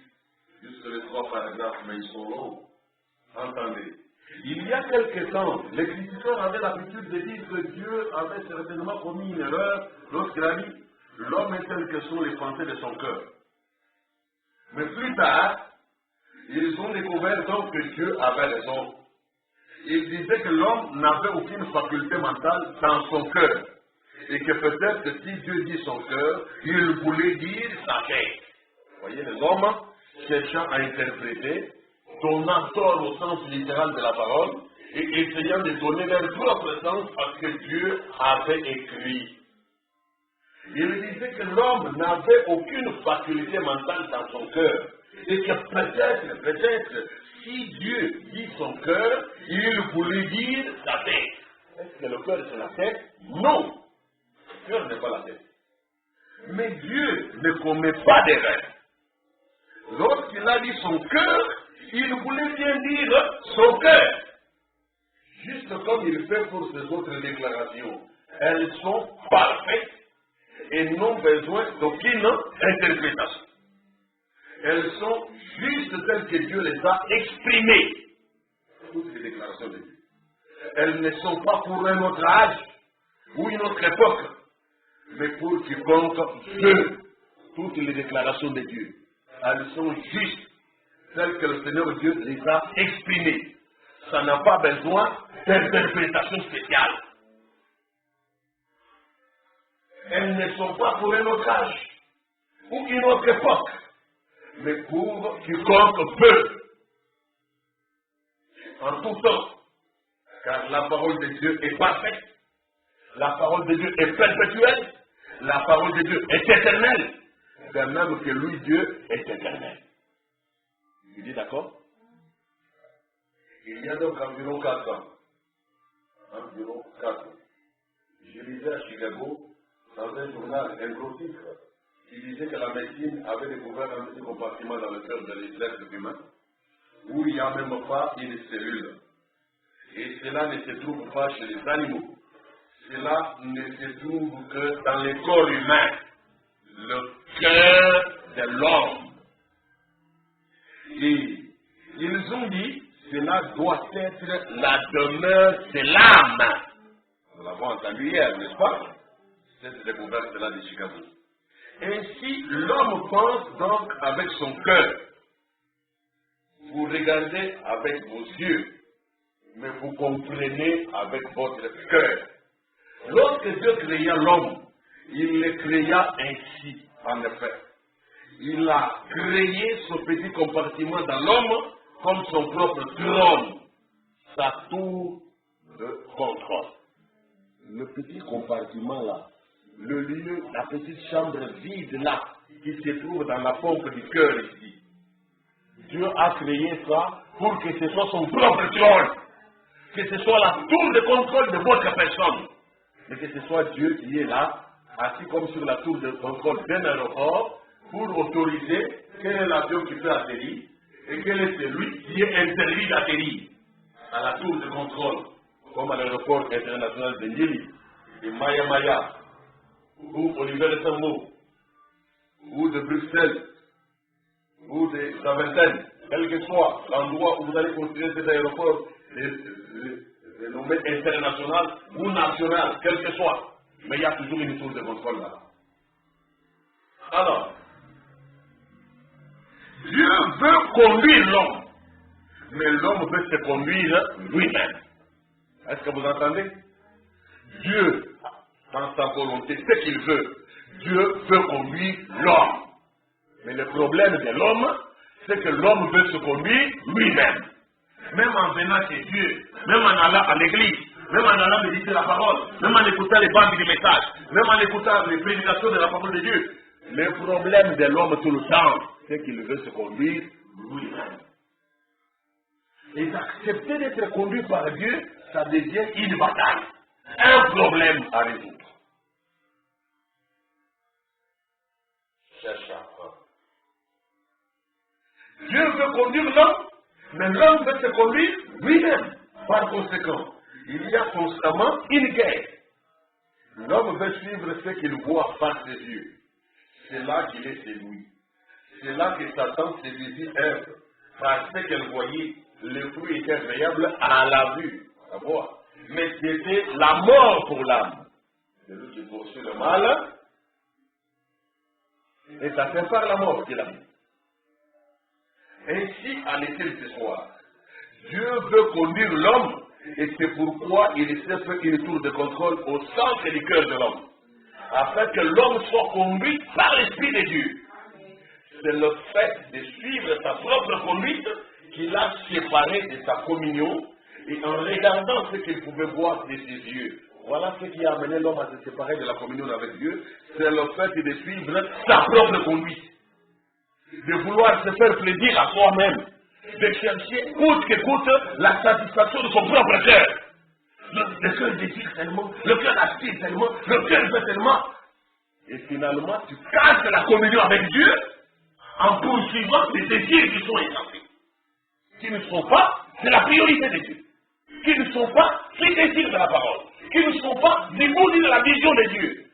jusque les 3 paragraphes, mais ils sont longs. Entendez. Il y a quelque temps, les critiqueurs avaient l'habitude de dire que Dieu avait certainement commis une erreur lorsqu'il a dit l'homme est tel que sont les pensées de son cœur. Mais plus tard, ils ont découvert donc que Dieu avait raison. il disait que l'homme n'avait aucune faculté mentale dans son cœur. Et que peut-être que si Dieu dit son cœur, il voulait dire sa tête. Vous voyez, les hommes cherchant à interpréter, donnant tort au sens littéral de la parole, et essayant de donner leur propre sens à ce que Dieu avait écrit. Il disait que l'homme n'avait aucune faculté mentale dans son cœur. Et que peut-être, si Dieu dit son cœur, il voulait dire sa tête. Est-ce que le cœur c'est la tête? Non. Le cœur n'est pas la tête. Mais Dieu ne commet pas d'erreur. Lorsqu'il a dit son cœur, il voulait bien dire son cœur. Juste comme il fait pour ses autres déclarations. Elles sont parfaites et n'ont besoin d'aucune interprétation. Elles sont juste telles que Dieu les a exprimées. Toutes les déclarations de Dieu. Elles ne sont pas pour un autre âge ou une autre époque, mais pour quiconque veut. Toutes les déclarations de Dieu. Elles sont justes, telles que le Seigneur Dieu les a exprimées. Ça n'a pas besoin d'interprétation spéciale. Elles ne sont pas pour un autre âge ou une autre époque, mais pour quiconque peut. En tout temps, car la parole de Dieu est parfaite, la parole de Dieu est perpétuelle, la parole de Dieu est éternelle, de même que lui, Dieu, est éternel. Vous dites d'accord? Il y a donc environ 4 ans, je lisais à Chicago, dans un journal, un gros titre, qui disait que la médecine avait découvert un petit compartiment dans le cœur de l'être humain, où il n'y a même pas une cellule. Et cela ne se trouve pas chez les animaux. Cela ne se trouve que dans le corps humain, le cœur de l'homme. Et ils ont dit, cela doit être la demeure de l'âme. Nous l'avons entendu hier, n'est-ce pas? Cette découverte-là de Chicago. Ainsi, l'homme pense donc avec son cœur. Vous regardez avec vos yeux, mais vous comprenez avec votre cœur. Lorsque Dieu créa l'homme, il le créa ainsi, en effet. Il a créé ce petit compartiment dans l'homme comme son propre trône, sa tour de contrôle. Le petit compartiment là, le lieu, la petite chambre vide là, qui se trouve dans la pompe du cœur ici. Dieu a créé ça pour que ce soit son propre trône, que ce soit la tour de contrôle de votre personne, mais que ce soit Dieu qui est là, assis comme sur la tour de contrôle d'un aéroport, pour autoriser quel est l'avion qui peut atterrir et quel est celui qui est interdit d'atterrir à la tour de contrôle, comme à l'aéroport international de Njili, de Maya Maya, ou Olivier Sambo, ou de Bruxelles, ou de Zaventem, quel que soit l'endroit où vous allez construire cet aéroport, nommé international ou national, quel que soit. Mais il y a toujours une tour de contrôle là. Alors, Dieu veut conduire l'homme, mais l'homme veut se conduire lui-même. Est-ce que vous entendez? Dieu, dans sa volonté, ce qu'il veut, Dieu veut conduire l'homme. Mais le problème de l'homme, c'est que l'homme veut se conduire lui-même. Même en venant chez Dieu, même en allant à l'église, même en allant méditer la parole, même en écoutant les bandes du message, même en écoutant les prédications de la parole de Dieu. Le problème de l'homme tout le temps, c'est qu'il veut se conduire lui-même. Et d'accepter d'être conduit par Dieu, ça devient une bataille, un problème à résoudre. Cherche à apprendre. Dieu veut conduire l'homme, mais l'homme veut se conduire lui-même. Par conséquent, il y a constamment une guerre. L'homme veut suivre ce qu'il voit par ses yeux. C'est là qu'il est séduit. C'est là que Satan séduisit Ève. Parce qu'elle voyait, le fruit était agréable à la vue, à voir. Mais c'était la mort pour l'âme. Celui qui poursuit le mal, et ça fait par la mort qu'il a dit. Ainsi en est-il ce soir. Dieu veut conduire l'homme, Et c'est pourquoi il s'est fait une tour de contrôle au centre du cœur de l'homme, afin que l'homme soit conduit par l'Esprit de Dieu. C'est le fait de suivre sa propre conduite qui l'a séparé de sa communion, et en regardant ce qu'il pouvait voir de ses yeux. Voilà ce qui a amené l'homme à se séparer de la communion avec Dieu. C'est le fait de suivre sa propre conduite, de vouloir se faire plaisir à soi-même, de chercher coûte que coûte la satisfaction de son propre cœur. Le cœur désire tellement, le cœur aspire tellement, le cœur veut tellement. Et finalement, tu casses la communion avec Dieu en poursuivant des désirs qui sont essentiels, qui ne sont pas de la priorité de Dieu, qui ne sont pas les désirs de la parole, qui ne sont pas démoulés de la vision de Dieu.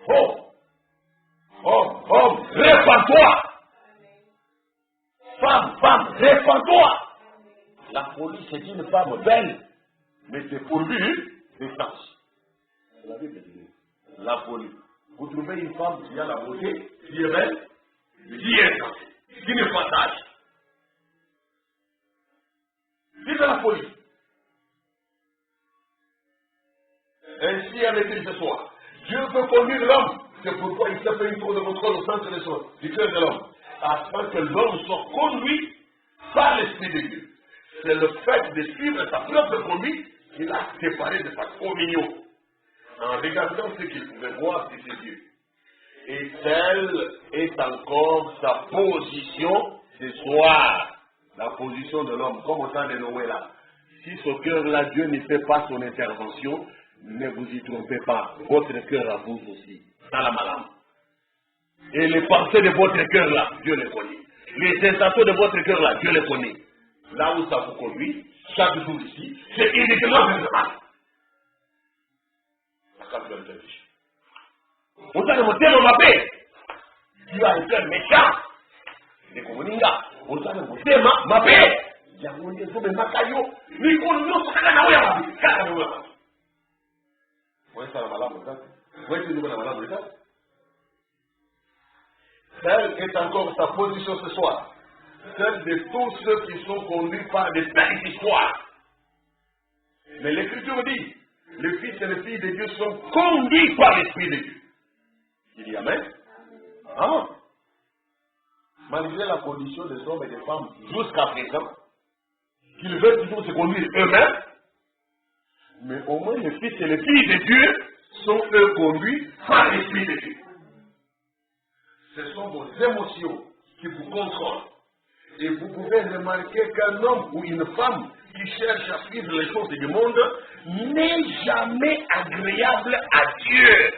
Oh, répands-toi. Femme, répands-toi. La folie, c'est une femme belle, mais c'est pourvu de sens. La Bible dit, la folie. Vous trouvez une femme qui a la beauté, qui est belle, qui est sensée, qui ne partage. C'est de la folie. Ainsi est-il ce soir. Dieu veut conduire l'homme. C'est pourquoi il s'est fait une tour de contrôle au centre du cœur de l'homme, afin que l'homme soit conduit par l'Esprit de Dieu. C'est le fait de suivre sa propre conduite qui l'a séparé de sa communion, en regardant ce qu'il pouvait voir de ses yeux. Et telle est encore sa position ce soir, la position de l'homme, comme au temps de Noé là. Si ce cœur-là, Dieu ne fait pas son intervention, ne vous y trompez pas, votre cœur à vous aussi, dans la malade. Et les pensées de votre cœur-là, Dieu les connaît. Les sensations de votre cœur-là, Dieu les connaît. Là où ça vous conduit, chaque jour ici, c'est uniquement vers le mal. Au temps de mon terme, ma paix, tu as un cœur méchant. Les communinga, au temps de mon terme, ma paix, il y a un des hommes macaillot, mais on ne peut pas aller à la vie. Vous voyez ça la malade, vous voyez ce que la malade, vous telle est encore sa position ce soir, celle de tous ceux qui sont conduits par des belles histoires. Mais l'Écriture dit, les fils et les filles de Dieu sont conduits par l'Esprit de Dieu. Il dit Amen. Ah. Malgré la condition des hommes et des femmes jusqu'à présent, qu'ils veulent toujours se conduire eux-mêmes, mais au moins les fils et les filles de Dieu sont eux conduits par l'Esprit de Dieu. Ce sont vos émotions qui vous contrôlent. Et vous pouvez remarquer qu'un homme ou une femme qui cherche à suivre les choses du monde n'est jamais agréable à Dieu.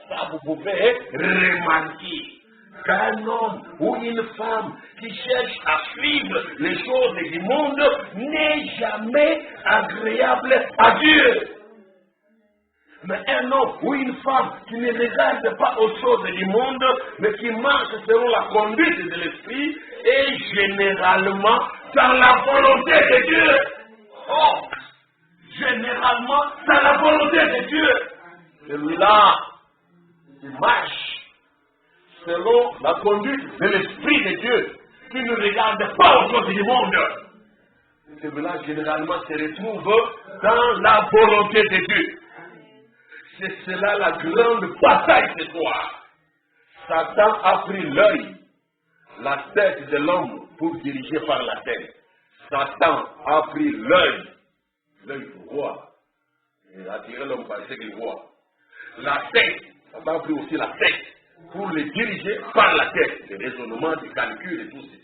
Ça, vous pouvez remarquer qu'un homme ou une femme qui cherche à suivre les choses du monde n'est jamais agréable à Dieu. Mais un homme ou une femme qui ne regarde pas aux choses du monde, mais qui marche selon la conduite de l'esprit, est généralement dans la volonté de Dieu. Oh! Généralement dans la volonté de Dieu. Celui-là, il marche selon la conduite de l'esprit de Dieu, qui ne regarde pas aux choses du monde. Celui-là, généralement, se retrouve dans la volonté de Dieu. C'est cela la grande bataille ce soir. Satan a pris l'œil, la tête de l'homme pour diriger par la tête. Satan a pris l'œil pour voir, et attirer l'homme par ce qu'il voit. La tête, Satan a pris aussi la tête pour le diriger par la tête. Le raisonnement, le calcul et tout ça.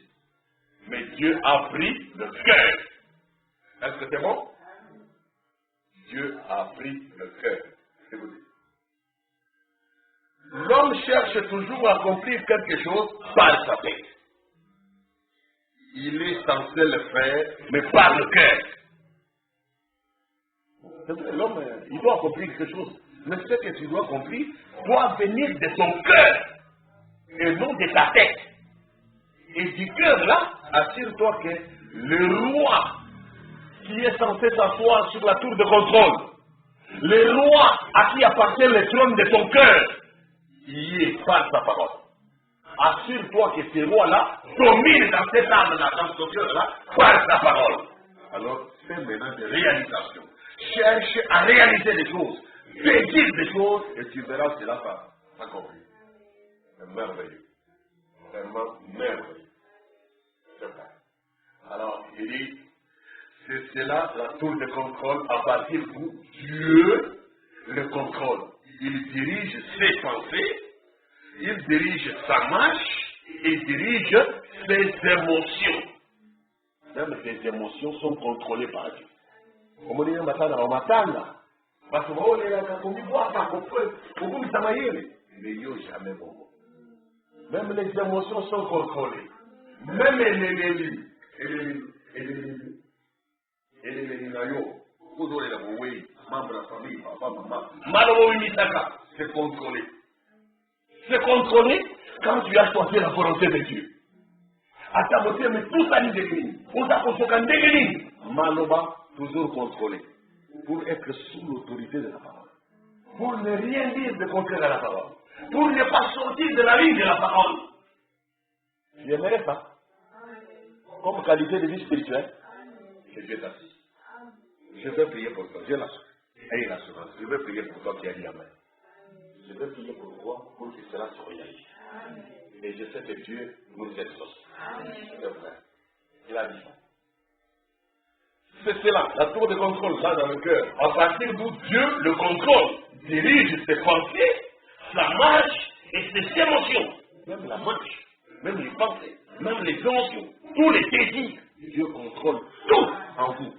Mais Dieu a pris le cœur. Est-ce que c'est bon? Dieu a pris le cœur. L'homme cherche toujours à accomplir quelque chose par sa tête. Il est censé le faire, mais par le cœur. L'homme, il doit accomplir quelque chose. Mais ce que tu dois accomplir doit venir de ton cœur et non de ta tête. Et du cœur là, assure-toi que le roi qui est censé s'asseoir sur la tour de contrôle, le roi à qui appartient le trône de ton cœur, y est par sa parole. Assure-toi que ce roi-là domine dans cette âme-là, dans ce cœur-là, par sa parole. Alors, fais maintenant des réalisations. Cherche à réaliser des choses. Désire des choses et tu verras cela va s'accomplir. C'est merveilleux. Vraiment merveilleux. C'est vrai. Alors, il dit, c'est cela la tour de contrôle à partir d'où Dieu le contrôle. Il dirige ses pensées, il dirige sa marche, il dirige ses émotions. Même ses émotions sont contrôlées par Dieu. Comme on dit, on m'attend. Parce que on est là, quand on dit, mais il n'y a jamais bon. Même les émotions sont contrôlées. Même les c'est contrôlé. C'est contrôlé quand tu as choisi la volonté de Dieu. À ta beauté, mais tout ça dit de on t'a construit Maloba, toujours contrôlé. Pour être sous l'autorité de la parole. Pour ne rien dire de contraire à la parole. Pour ne pas sortir de la ligne de la parole. J'aimerais ça. Comme qualité de vie spirituelle, c'est Dieu t'assiste. Je vais prier pour toi. J'ai l'assurance. Je vais prier pour toi qui a dit Amen. Je vais prier pour toi pour que cela se réalise. Et je sais que Dieu nous exauce. C'est vrai. Il a dit ça. C'est cela, la tour de contrôle, là dans le cœur. À partir d'où Dieu le contrôle, dirige ses pensées, sa marche et ses émotions. Même la marche, même les pensées, même les émotions, tous les désirs. Dieu contrôle tout en vous.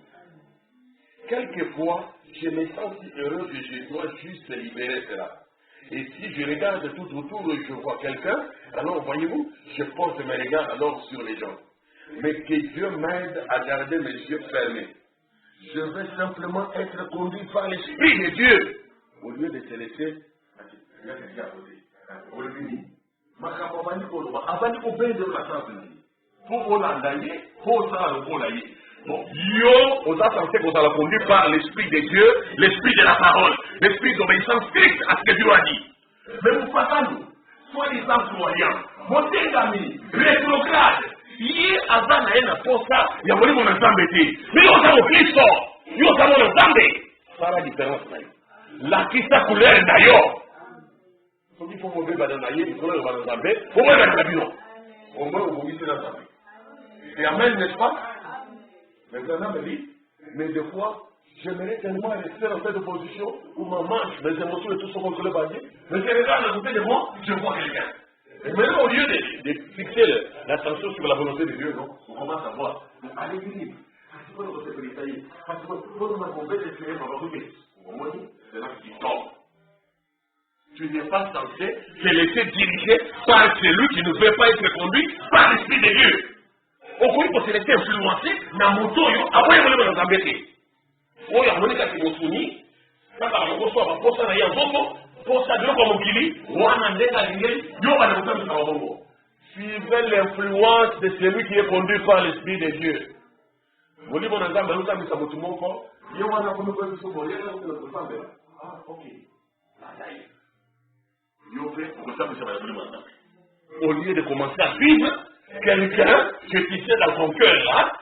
Quelquefois, je me sens si heureux que je dois juste libérer cela. Et si je regarde tout autour et je vois quelqu'un, alors voyez-vous, je porte mes regards alors sur les gens. Mais que Dieu m'aide à garder mes yeux fermés. Je veux simplement être conduit par l'Esprit de Dieu. Au lieu de te laisser, bon, yo, on a censé qu'on a conduit par l'Esprit de Dieu, l'Esprit de la parole, l'Esprit d'obéissance stricte à ce que Dieu a dit. Mais vous faites nous, soi-disant croyants, mon ami, rétrograde, hier, avant d'aller à Posta, il y a mon ensemble. Mais on a au Christ, nous avons l'ensemble. Ça la différence. La Christ a couleur d'ailleurs. Il faut que vous dans l'aïe, il faut que vous dans l'ensemble. Au moins, dans la bilan. Au moins, vous vivez dans l'ensemble. Et Amen, n'est-ce pas? Mais maintenant, me dit, mais des fois, j'aimerais tellement rester dans cette position où ma marche, mes émotions et tout sont contrôlées par Dieu. Mais je regarde à côté de moi, je vois quelqu'un. Et maintenant, au lieu de fixer l'attention sur la volonté de Dieu, non, on commence à voir. Allez, libre. Tu n'es pas censé te laisser diriger par celui qui ne veut pas être conduit par l'Esprit de Dieu. Au pour se laisser influencer dans mon tour, après on va nous embêter. On a monné quand ils soumis, quand on reçoit pour ça, il y a un autre, pour ça, comme on dit, on a un détail, on va nous faire un bonbon. Suivez l'influence de celui qui est conduit par l'Esprit de Dieu. Vous dites, mon exemple, nous avons tout le monde fort. Il y a un peu de choses, il y a un peu de choses. Ah, ok. Au lieu de commencer à suivre quelqu'un qui est ici dans son cœur là,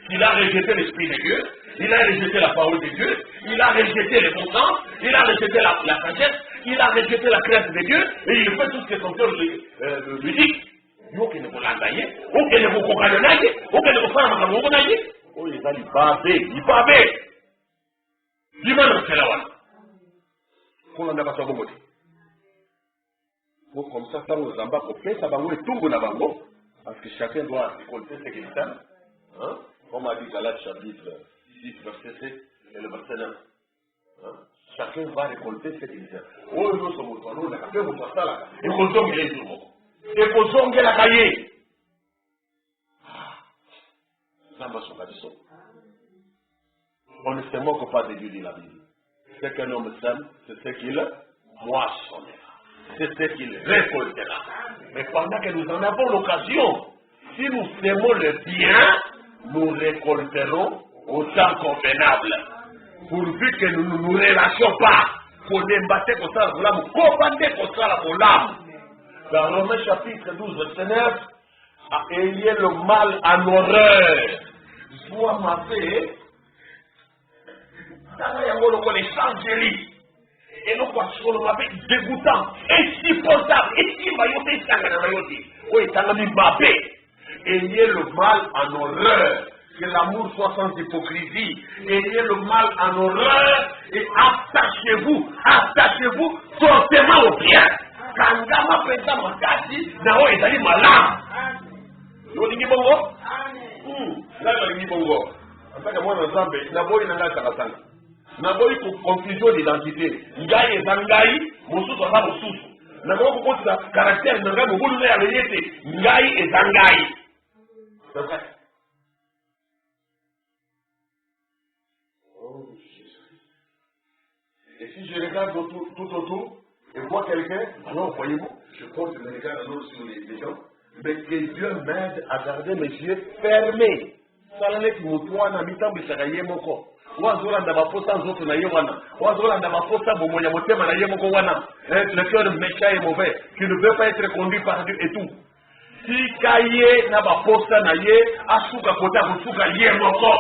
il a rejeté l'Esprit de Dieu, il a rejeté la parole de Dieu, il a rejeté le bon sens, il a rejeté la sagesse, il a rejeté la crainte de Dieu, et il fait tout ce que son cœur lui dit. Ou que ne vous l'engagnez, ou que ne vous condamnez, ou que ne vous faites un condamnez. Oh, il va il babé. Dis-moi, c'est là. Qu'on en a pas sa bonne. Pour comme ça, aux embats, pour faire ça, tout le monde, parce que chacun doit récolter ce qu'il aime. Hein? Comme a dit Galates chapitre 6, verset 7 et le verset 9. Hein? Chacun va récolter ce qu'il aime. Oh, nous sommes au salon, on a fait mon pasteur là, et qu'on tombe les jours. Et qu'on tombe la cahier. Ça va sur la leçon. On ne se moque pas de Dieu, dit la Bible. Ce qu'un homme sème, c'est ce qu'il moissonnera. C'est ce qu'il récoltera. Mais pendant que nous en avons l'occasion, si nous semons le bien, nous récolterons au temps convenable. Pourvu que nous ne nous relâchions pas. Pour ne battre comme ça, pour combattre comme ça pour l'âme. Dans Romains chapitre 12, verset 9, ayez le mal en horreur. Soit ma paix, Tana yango le connaissance angélique. Et nous passons le mabé dégoûtant, insupportable, estimayoté, sanganayoté. Oui, tangami mabé. Ayez le mal en horreur. Que l'amour soit sans hypocrisie. Ayez le mal en horreur et attachez-vous fortement au bien. Kangama pesa makasi, nao ezali malam. Yolingi bongo? Nanga lingi bongo. Antaka mwana nzambe, naboyi nanga takatanga. Naboyi confusion d'identité. Ngai eza ngai, mosusu aza mosusu. Naboyi kokotisa caractère nanga mobulu ya leyete. Ngai eza ngai. C'est vrai. Oh Jésus. Et si je regarde tout autour et vois quelqu'un, alors voyez-vous, je compte mes regards alors sur les gens, mais que Dieu m'aide à garder mes yeux fermés. Salale mutwana mitambi sakaye moko. Wazolanda baposa nzoto na ye wana. Wazolanda baposa bomonya motema na ye moko wana. Le cœur méchant et mauvais, qui ne veut pas être conduit par Dieu et tout. Si kaye na baposa na ye, asuka kota kusuka ye moko.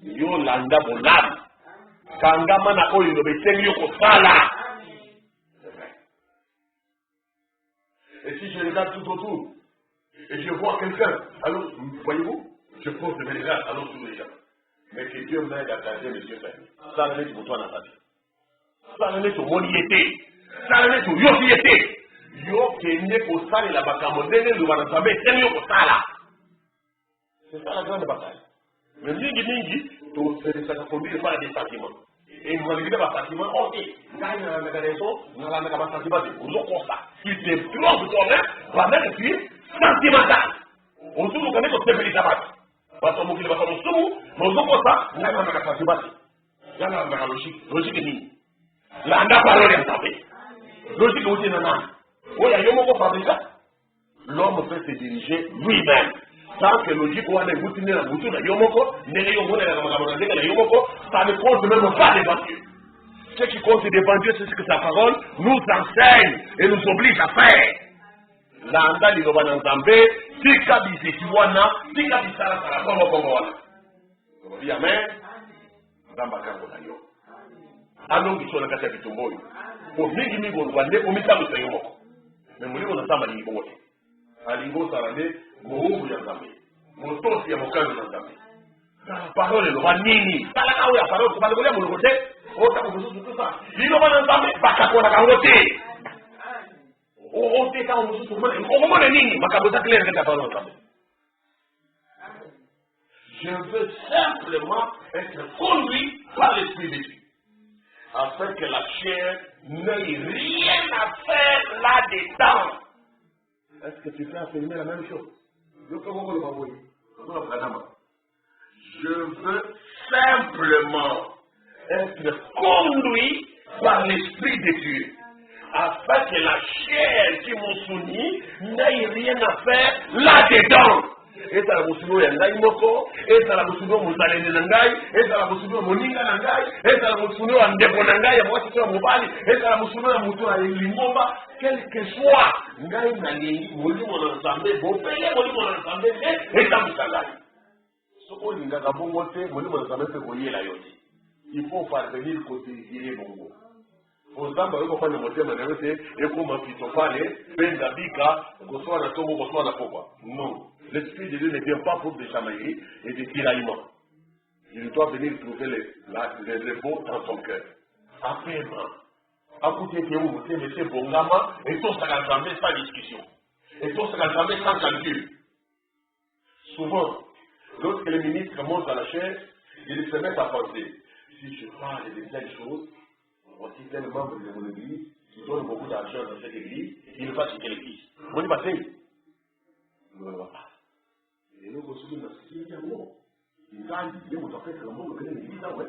Yo landa bolam. Kangama na oyo no betengi yo kosala. Et si je regarde tout autour, et je vois quelqu'un, alors, voyez-vous, je pose mes regards alors sur les gens. Mais que Dieu m'aide à garder mes yeux fermés. Ça ne l'est pour toi, Nathalie. Ça ne l'est pour mon yété. Ça ne l'est pour yo yété. Yo kende pour ça, et la bacamodène, le banasabé, c'est mieux pour ça là. C'est ça la grande bataille. Mais mingi, ça se conduit par des sentiments. Et vous allez dire par sentiment, ok, quand il y a une raison, nous allons avoir un sentiment de vous comme ça. Si tu es trop toi-même, va mettre puis sentimental. On se connaît comme c'est félix abat. Parce que vous va faire un sou, mais on comme ça, nous allons avoir un sentiment. Nous allons avoir la logique est nini. Là, on a parlé de ça. Logique aussi, non, non. Oui, il y a un mot fabriqué. L'homme peut se diriger lui-même. Tant que logique ou ane bouti na bouti na yomoko, nene yomone na makamona na yomoko, ça ne compte même pas devant Dieu. Ce qui compte devant Dieu, c'est ce que sa parole nous enseigne et nous oblige à faire. Landa liloba na nzambe, tika biseki wana, tika bisala sala kongo kongo wana. Obi amen. Nzamba kango na yo. Alongi sona kata bitomboyo. Po mingi ngolwande omitamu sa yomoko. Mais muliko na samba lingi bongo. Alingo sarande Mohubu ya Nzambe. Motosi ya mokano na Nzambe. Parole lo banini. Tala kawe ya parole kubale kule mulukote. Ota kufusu tusa. Lilo bana Nzambe baka kona kangote. Ote kama mususu kumane. Okomone nini? Makaboza clair kata parole Nzambe. Je veux simplement être conduit par l'Esprit de Dieu. Afin que la chair n'ait rien à faire là-dedans. Est-ce que tu peux affirmer la même chose? Je veux simplement être conduit par l'Esprit de Dieu, afin que la chair qui m'a soumis n'ait rien à faire là-dedans. Et ça la musuno ya ngai moko, et ça la musuno musalene na ngai, et ça la musuno moninga na ngai, et ça la musuno ya ndeko na ngai ya mwasi kwa mobali, et ça la musuno ya mutu na lingomba, quel que soit ngai na lingi molimo na nzambe, bopele molimo na nzambe, et ça musalai. Soko lingaka bongo te, molimo na nzambe pe koyela yote. Il faut parvenir côté yele bongo. Ozamba yoko fanya motema na yote, eko mapito pale, penda bika, koswa na tongo, koswa na pokwa. Non. L'Esprit de Dieu ne vient pas pour des chamailleries et des tiraillements. Il doit venir trouver le repos dans son cœur. Apaisement. Écoutez, monsieur Bongama, et tout ça va jamais sans discussion. Et tout ça va jamais sans calcul. Souvent, lorsque les ministres montent à la chaise, ils se mettent à penser, si je parle de telles choses, voici tel membre de mon église qui donne beaucoup d'argent dans cette église, il va quitter l'église. Vous n'y passez? Vous ne va pas. Et nous recevons la sécurité à moi. Il va dire, vous en faites le monde de l'église, là, ouais.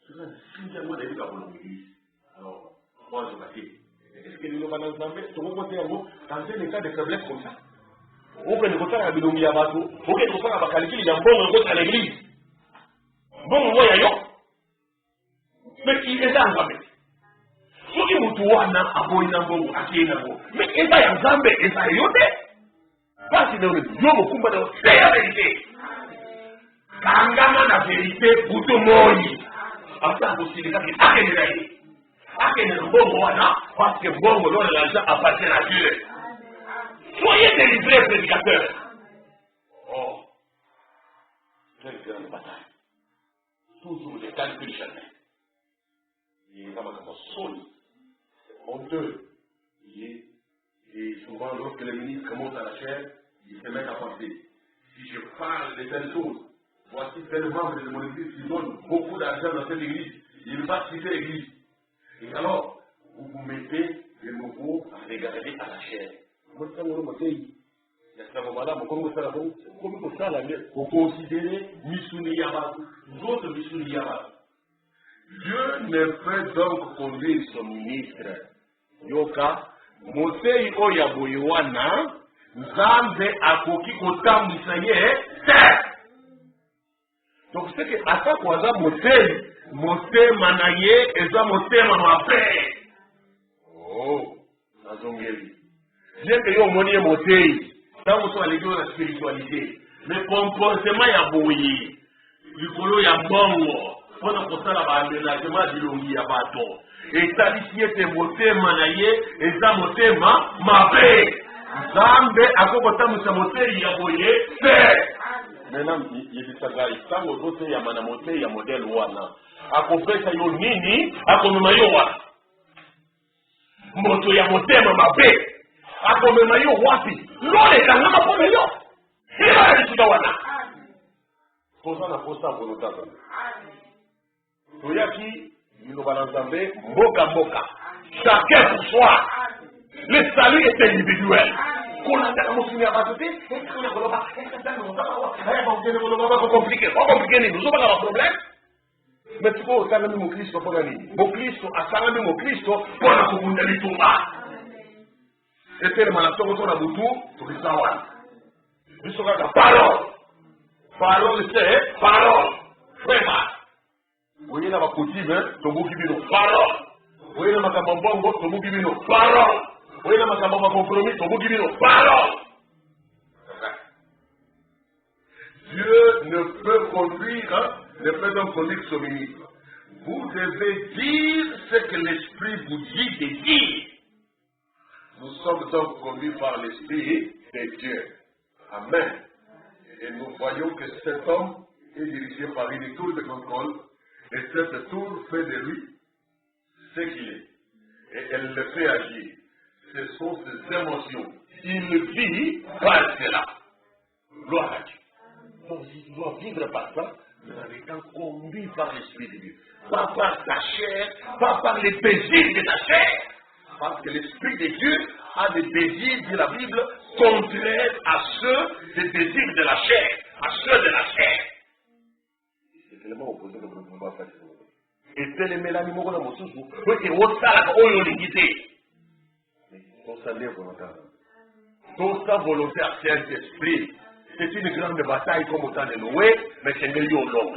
C'est la sécurité à moi d'aller dans l'église. Alors, moi, je vais dire, est-ce que nous allons ensemble, sur mon côté à moi, dans un état de faiblesse comme ça? On peut nous faire un bidongi à bateau, on peut nous faire un bacalique, il y a un bon rencontre à l'église. Bon, moi, il y a mais il est ensemble. Soki mutu wana aboina mbongo akienda ngo. Mais eza ya Nzambe eza yote. Basi ndio yo mokumba ndio c'est la vérité. Kangama na vérité buto moi. ata kosili kaki akendela ye akendela mbongo wana parce que mbongo lona l'argent appartient à Dieu. Soyez délivrés, prédicateurs. Oh, quelle grande bataille. Toujours les calculs jamais. Il est comme solide, honteux. Et souvent, lorsque les ministres montent à la chair, ils se mettent à penser. Si je parle de telle chose, voici tel membre de mon église qui donne beaucoup d'argent dans cette église. Il va quitter l'église. Et alors, vous vous mettez de nouveau à regarder à la chair. Vous considérez Missouni Yaba, vous autres Missouni Yaba. Dieu ne peut donc conduire son ministre. Yoka, Mosei Oyaboywana, Nzambe akoki kotambwisa ye te. Donc c'est que ata kwaza motema na ye eza motema mabe. Oh, nazongeli. Bien que yo omoni ye motei, ntango so aleki na spiritualité, mais comportement ya boye, likolo ya mbongo, mpona kosala baaménagement bilongi ya bato, etalisi ete motema na ye eza motema mabe. Nzambe akokotambwisa motei ya boye te. Maintenant, yebisaka ntango ozoteyama na motei ya modele wana, akopesa yo nini, akomema yo wana. Moto ya motema mabe akomema yo wapi? Lolekanga mapona yo. Eba lisuka wana. Posa na posa volontaire. Toyaki liloba na Nzambe mboka. Chacun pour soi. Le salut est individuel. Kolanda mosuni ya bato te, ekana koloba, ekana koloba, haya bangene koloba ko compliqué. Pas compliqué ni nous pas problème. Mais tu peux osanga mi Kristo pona nini? Mo Kristo asanga mi Kristo pona kubunda litumba. Etele malatongo tona butu tukisawa. Biso kaka parole. Parole c'est parole. Vraiment. Oye na bakotime tobuki bino parole. Oye na makambo mbongo tobuki bino parole. Oye na makambo compromis tobuki bino parole. Dieu ne peut conduire, ne peut donc conduire son ministre. Vous devez dire ce que l'Esprit vous dit de dire. Nous sommes donc conduits par l'Esprit de Dieu. Amen. Et nous voyons que cet homme est dirigé par une tour de contrôle. Et cette tour fait de lui ce qu'il est. Et elle le fait agir. Ce sont ses émotions. Il vit par cela. Gloire à Dieu. Donc, si tu dois vivre par ça, nous en étant conduit par l'Esprit de Dieu. Pas par ta chair, pas par les désirs de ta chair. Parce que l'Esprit de Dieu a des désirs, dit la Bible, contraires à ceux des désirs de la chair, à ceux de la chair. C'est tellement opposé que nous pouvons faire. Et tel est Mélanie Mokona Mosusu, et au salak, au l'unité. Mais tout ça n'est volontaire. Tout ça volontaire, c'est un esprit. C'est une grande bataille comme au temps de Noé, mais c'est mieux au long.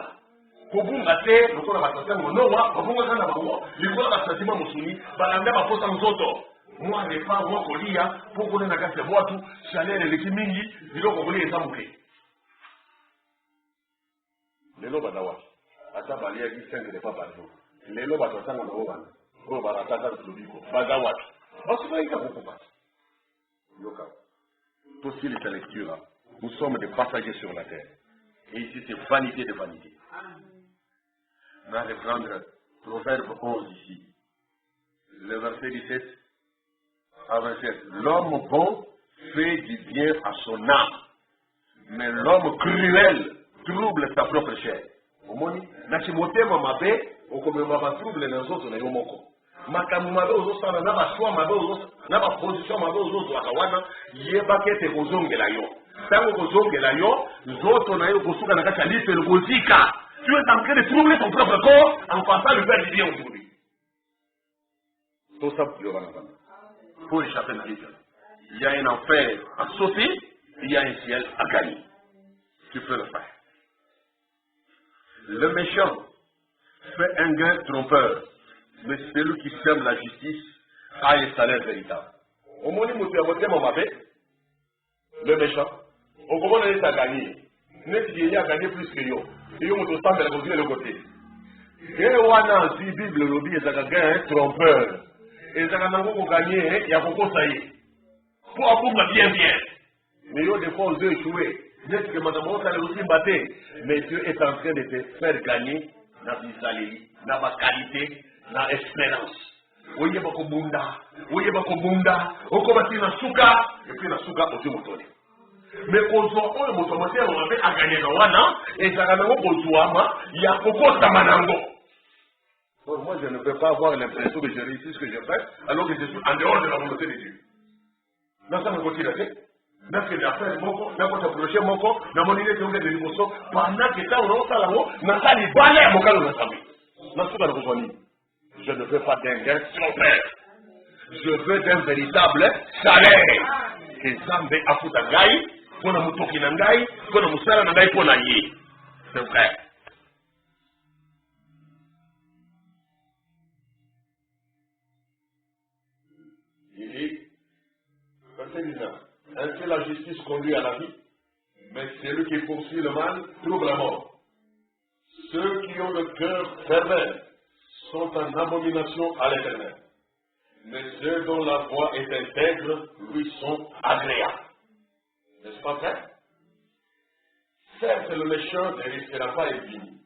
Kobunga te, lokola batata monowa, kobunga kana bango, likola basatima musuni, balanda baposa nzoto. Mwa repa, mwa kolia, poko na kase boatu, chaleur leki mingi, biloko kolia esamuke. Lelo badawa, ata balia ki 5 de papa zo. Lelo batata ngona wana, ko baratata lobiko, badawa. Basu ba ika kokupa. Yoka. Tout ce qui est lecture, nous sommes des passagers sur la terre. Et ici c'est vanité de vanité. On va reprendre Proverbe 11 ici. Le verset 17 à 27. L'homme bon fait du bien à son âme, mais l'homme cruel trouble sa propre chair. Omoni, na chimotema mabe, okomema ba trouble na nzoto na yo moko. Makamu mabe ozosana na ba choix mabe ozosana, na ba position mabe ozozwaka wana, yeba kete kozongela yo. Tango kozongela yo, nzoto na yo kosuka na kati ya lipe kozika. Tu es en train de troubler ton propre corps en pensant le faire du bien aujourd'hui. Tout ça pour échapper à la vie. Il y a un enfer à sauter, il y a un ciel à gagner. Tu peux le faire. Le méchant fait un gain trompeur, mais celui qui sème la justice a un salaire véritable. Au moment où tu as le méchant, au moment où tu as gagné, il a gagné plus que yo. Et on te semble de le côté. Et wana si Bible lobby ezaka trompeur. Ezaka nango gagner ya koko ça y est. Pour apprendre bien. Mais yo des fois ils échoué. Peut-être que madame Rosa le aussi batté. Mais Dieu est en train de te faire gagner dans Israël, dans ma qualité, dans espérance. Oye bako bunda, okobati na suka, et puis na suka ozo motone. Mais kozwa oyo moto moté on avait à gagner na wana, et ça nango kozwa ma, ya koko samanango. Donc moi je ne peux pas avoir l'impression que j'ai réussi ce que j'ai fait, alors que je suis en dehors de la volonté de Dieu. Dans ça me continue, parce que l'affaire moko, n'a pas projet moko, n'a mon idée de de l'émotion, pendant que ça on a là-haut, n'a pas les balais mon calme n'a sami. N'a pas le besoin. Je ne veux pas d'un gain son père. Je veux d'un véritable salaire. Que Zambé afuta gai, pona mutoki nangai, pona musala nangai pona yi. C'est vrai. Il dit, verset 19, ainsi la justice conduit à la vie, mais celui qui poursuit le mal trouve la mort. Ceux qui ont le cœur pervers sont en abomination à l'Éternel. Mais ceux dont la voix est intègre lui sont agréables. N'est-ce pas vrai? Certes, le méchant ne restera pas impuni,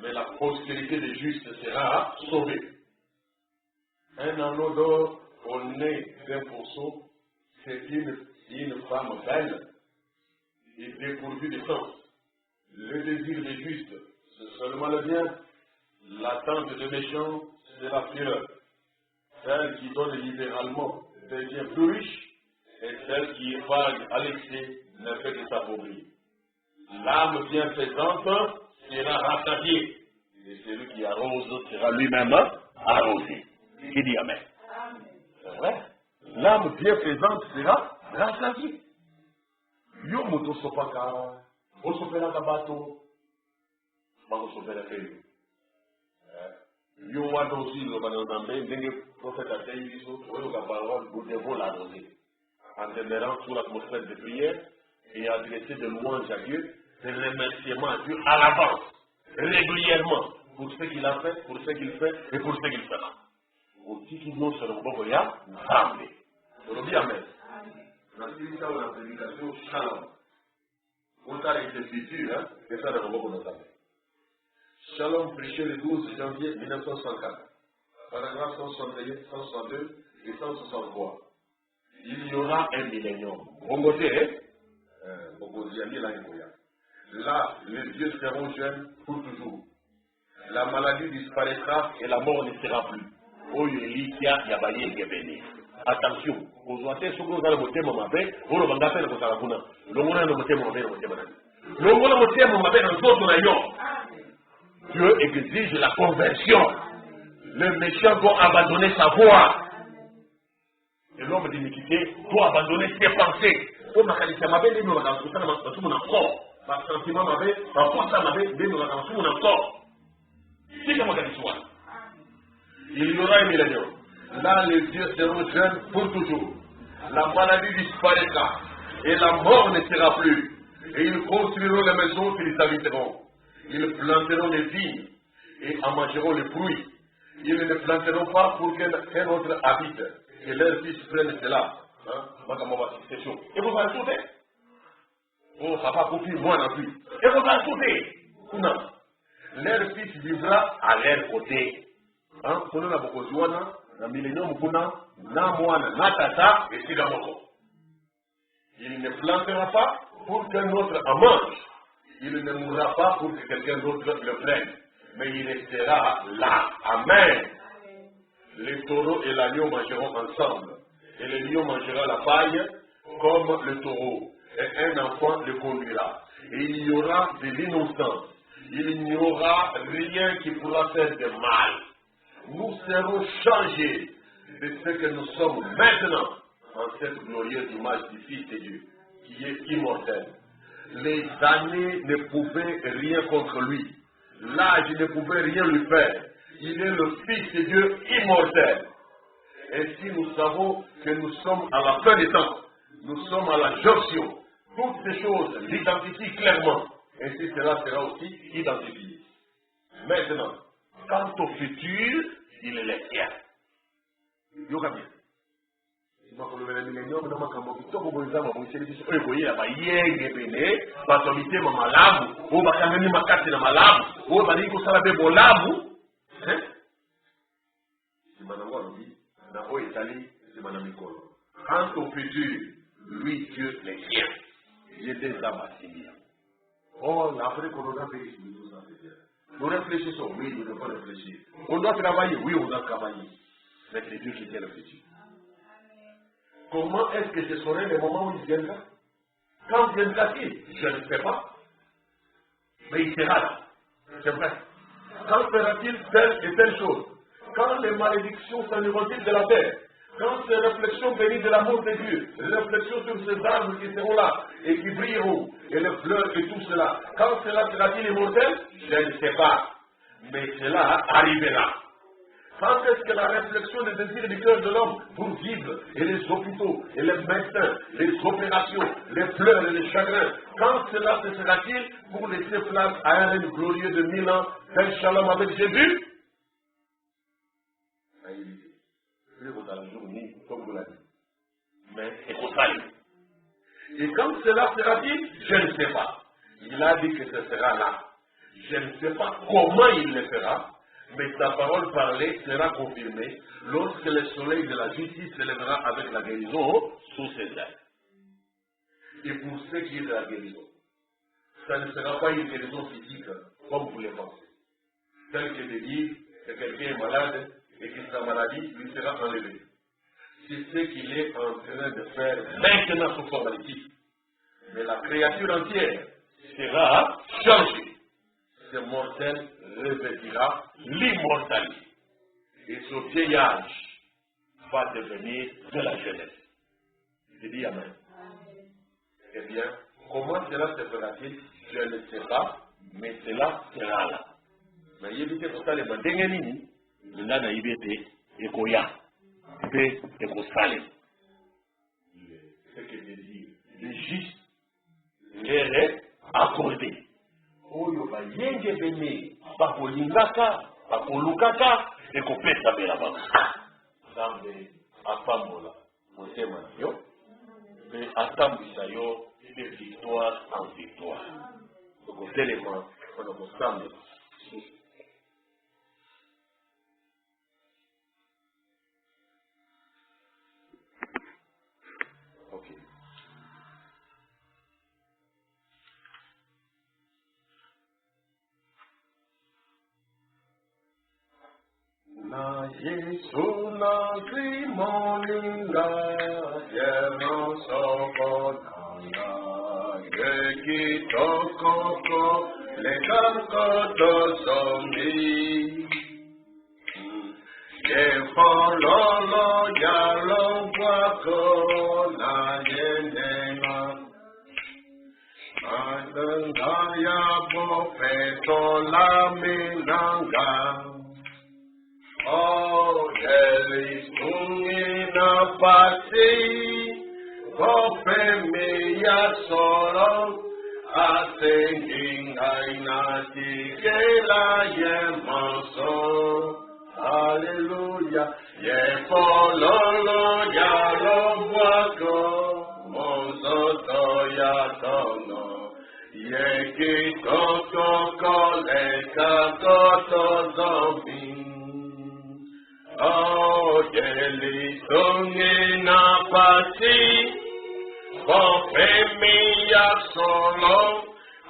mais la postérité des justes sera sauvée. Un anneau d'or au nez d'un pourceau, c'est une femme belle et dépourvue de sens. Le désir des justes, c'est seulement le bien. L'attente des méchants, c'est la fureur. Celle qui donne libéralement devient plus riche, et celle qui épargne à l'excès ne fait que s'appauvrir. L'âme bienfaisante sera rassasiée, et celui qui arrose sera lui-même arrosé. Qui dit Amen? C'est vrai. L'âme bienfaisante sera rassasiée. Yo moto sopaka, osopela kabato, bakosopela feu. Yo wanda aussi le bananambe, ndenge prophète a dit biso, oyo ka parole pour devons l'arroser. En demeurant sous l'atmosphère de prière et adresser de louanges à Dieu, des remerciements à Dieu à l'avance, régulièrement, pour ce qu'il a fait, pour ce qu'il fait et pour ce qu'il fera. Aussi qu'il nous se rembourse, Amen. On dit Amen. Dans la prédication, Shalom. On t'a été futur, et ça ne rembourse pas. Shalom, prêché le 12 janvier 1964, paragraphe 161, 162 et 163. Il y aura un millénium. Là, les dieux seront jeunes pour toujours. La maladie disparaîtra et la mort ne sera plus. Attention, vous avez ce que vous avez voté, mon mabé, vous le vendez à la Cotarabuna. L'on a le voté, mon mabé, l'on a voté, mon mabé, dans d'autres rayons. Dieu exige la conversion. Le méchant doit abandonner sa voix. Et l'homme d'iniquité doit abandonner ses pensées. Pour ma qualité, ma belle, nous avons tout mon encore. Ma sentiment, ma belle, ma force, ma belle, nous avons tout mon encore. C'est comme ça. Il y aura un millénium. Là, les dieux seront jeunes pour toujours. La maladie disparaîtra. Et la mort ne sera plus. Et ils construiront les maisons qu'ils habiteront. Ils planteront les vignes et en mangeront les fruits. Ils ne planteront pas pour qu'un autre habite. Et leurs fils prennent cela. Et vous allez sauter. Oh, papa, pour moi non plus. Et vous allez sauter. Non. Leur fils vivra à leur côté. Kuna na bokozuana, na millénium kuna, na moana, na tata, et c'est moko. Il ne plantera pas pour qu'un autre en mange. Il ne mourra pas pour que quelqu'un d'autre le prenne. Mais il restera là. Amen. Les taureaux et l'agneau mangeront ensemble. Et le lion mangera la paille comme le taureau. Et un enfant le conduira. Et il y aura de l'innocence. Il n'y aura rien qui pourra faire de mal. Nous serons changés de ce que nous sommes maintenant en cette glorieuse image du Fils de Dieu, qui est immortel. Les années ne pouvaient rien contre lui. L'âge ne pouvait rien lui faire. Il est le Fils de Dieu immortel. Ainsi nous savons que nous sommes à la fin des temps. Nous sommes à la jonction. Toutes ces choses l'identifient clairement. Ainsi cela sera aussi identifié. Maintenant, Quant au futur, il est les siens. Yoka bien. Si ma kolobela millennium na makambo kitoko boza maboseli biso oyo koyela bayenge pene bato mitema malamu oyo bakangani makasi na malamu oyo balingi kosala mpe bolamu nsima nango alobi na oyo etali nsima na mikolo. Quant au futur, lui Dieu les siens. Dieu des âmes assimilées. Oh, après qu'on a fait nous réfléchissons, oui, nous devons réfléchir. On doit travailler, oui, on doit travailler. Mais c'est Dieu qui tient le futur. Comment est-ce que ce serait le moment où il viendra? Quand il viendra-t-il? Je ne sais pas. Mais il sera là. C'est vrai. Quand fera-t-il telle et telle chose? Quand les malédictions s'enlèveront-ils de la terre? Quand ces réflexions bénies de l'amour de Dieu, les réflexions sur ces arbres qui seront là et qui brilleront, et les fleurs et tout cela, quand cela sera-t-il immortel? Je ne sais pas. Mais cela arrivera. Quand est-ce que la réflexion des désirs du cœur de l'homme pour vivre, et les hôpitaux, et les médecins, les opérations, les pleurs et les chagrins, quand cela se sera-t-il pour laisser place à un règne glorieux de 1000 ans, d'un shalom avec Jésus? Mais c'est pour ça. Et quand cela sera-t-il? Je ne sais pas. Il a dit que ce sera là. Je ne sais pas comment il le fera, mais sa parole parlée sera confirmée lorsque le soleil de la justice se lèvera avec la guérison sous ses ailes. Et pour ce qui est de la guérison, ça ne sera pas une guérison physique comme vous le pensez. Tel que de dire que quelqu'un est malade et que sa maladie lui sera enlevée. C'est ce qu'il est en train de faire maintenant sous forme additive. Mais la créature entière sera changée. Ce mortel revêtira l'immortalité. Et ce vieillage va devenir de la jeunesse. Je dis Amen. Eh bien, comment cela se fera-t-il? Je ne sais pas, mais cela sera là. Mais il y a des choses qui nini, nda na ibete ekoya pe ekosale. Ce que je dis, le juste leur est accordé. Oyo bayenge bene bakolingaka bakolukaka ekopesa bela bango. Nzambe apambola motema na yo mpe atambwisa yo de victoire en victoire. Tokotelema mpona kosambela. Na Yesu na Krimoninga Yema Sokonanga Yeki Tokoko Lekankoto Zombie Yefololo Yalo Wako Na Yenema Adanga Yabo Feto Laminanga Oh, Eli Sungina Pasi, Kope Mia Soro, Asenging Ainati Gela Yemaso, Hallelujah, Yefololo Yarobwako, Mozoto Yatono, Yeki Toto Koleka Toto Zombie. Oh, Yeli Sungina Pasi, Bofemi Solo,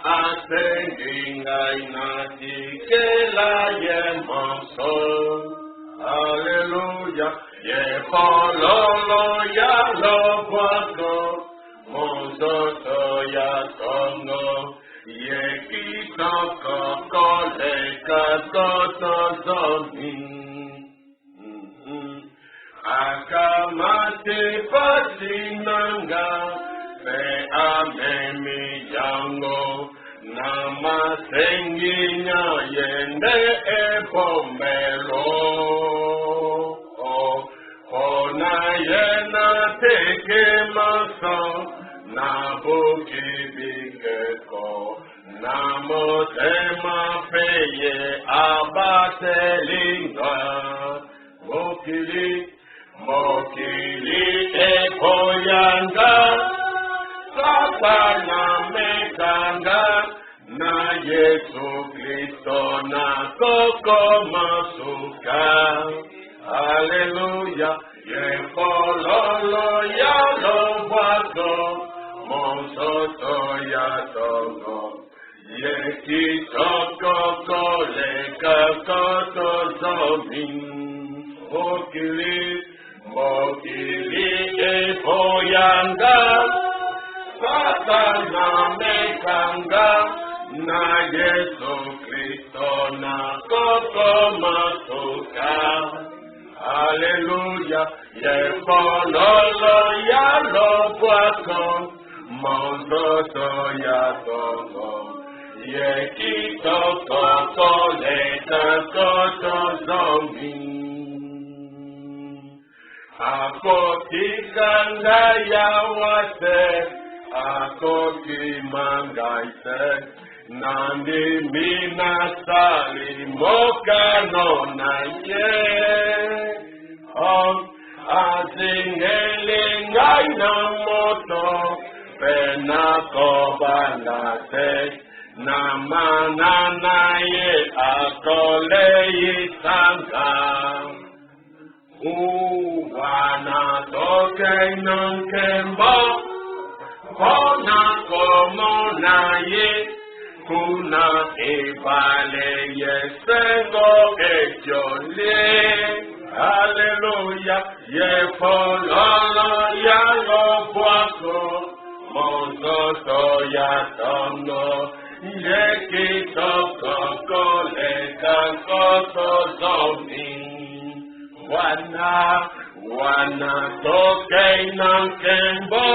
Ascending Ainati Kela Yemaso, Hallelujah, Yefololo Yalobwako, Mozoto Yatongo, Yekitoko Koleka Toto Zombie. Akamate pasinanga pe amemi yango namasenginya yende epomelo ona yena teke maso na bukibikeko namotema peye abate yanga na Yesu Kristo na koko masuka. Alléluia, Yepololo ya lobato, monsoto ya togo. Yekitoko kole kakoto zomin. Mokili efoyanga, Satana mekanga, na Yesu Kristo na koko masuka. Alléluia, Yepololo ya lobwako, monsoto ya togo. Yekitoko kole kakoto zomin. Akotikanga ya wase, akotimangaise, nandi minasali mokano na ye. Azingeli ngai na moto, pena kobalate, na manana ye akole isanga. Wana toke nankemba, kona komo na ye, kuna ebale ye sengo ejole. Alléluia, ye fololo ya lobwako, monsoto ya tono, ye kitoko kole kakoto zomi. Wana toke nankembo,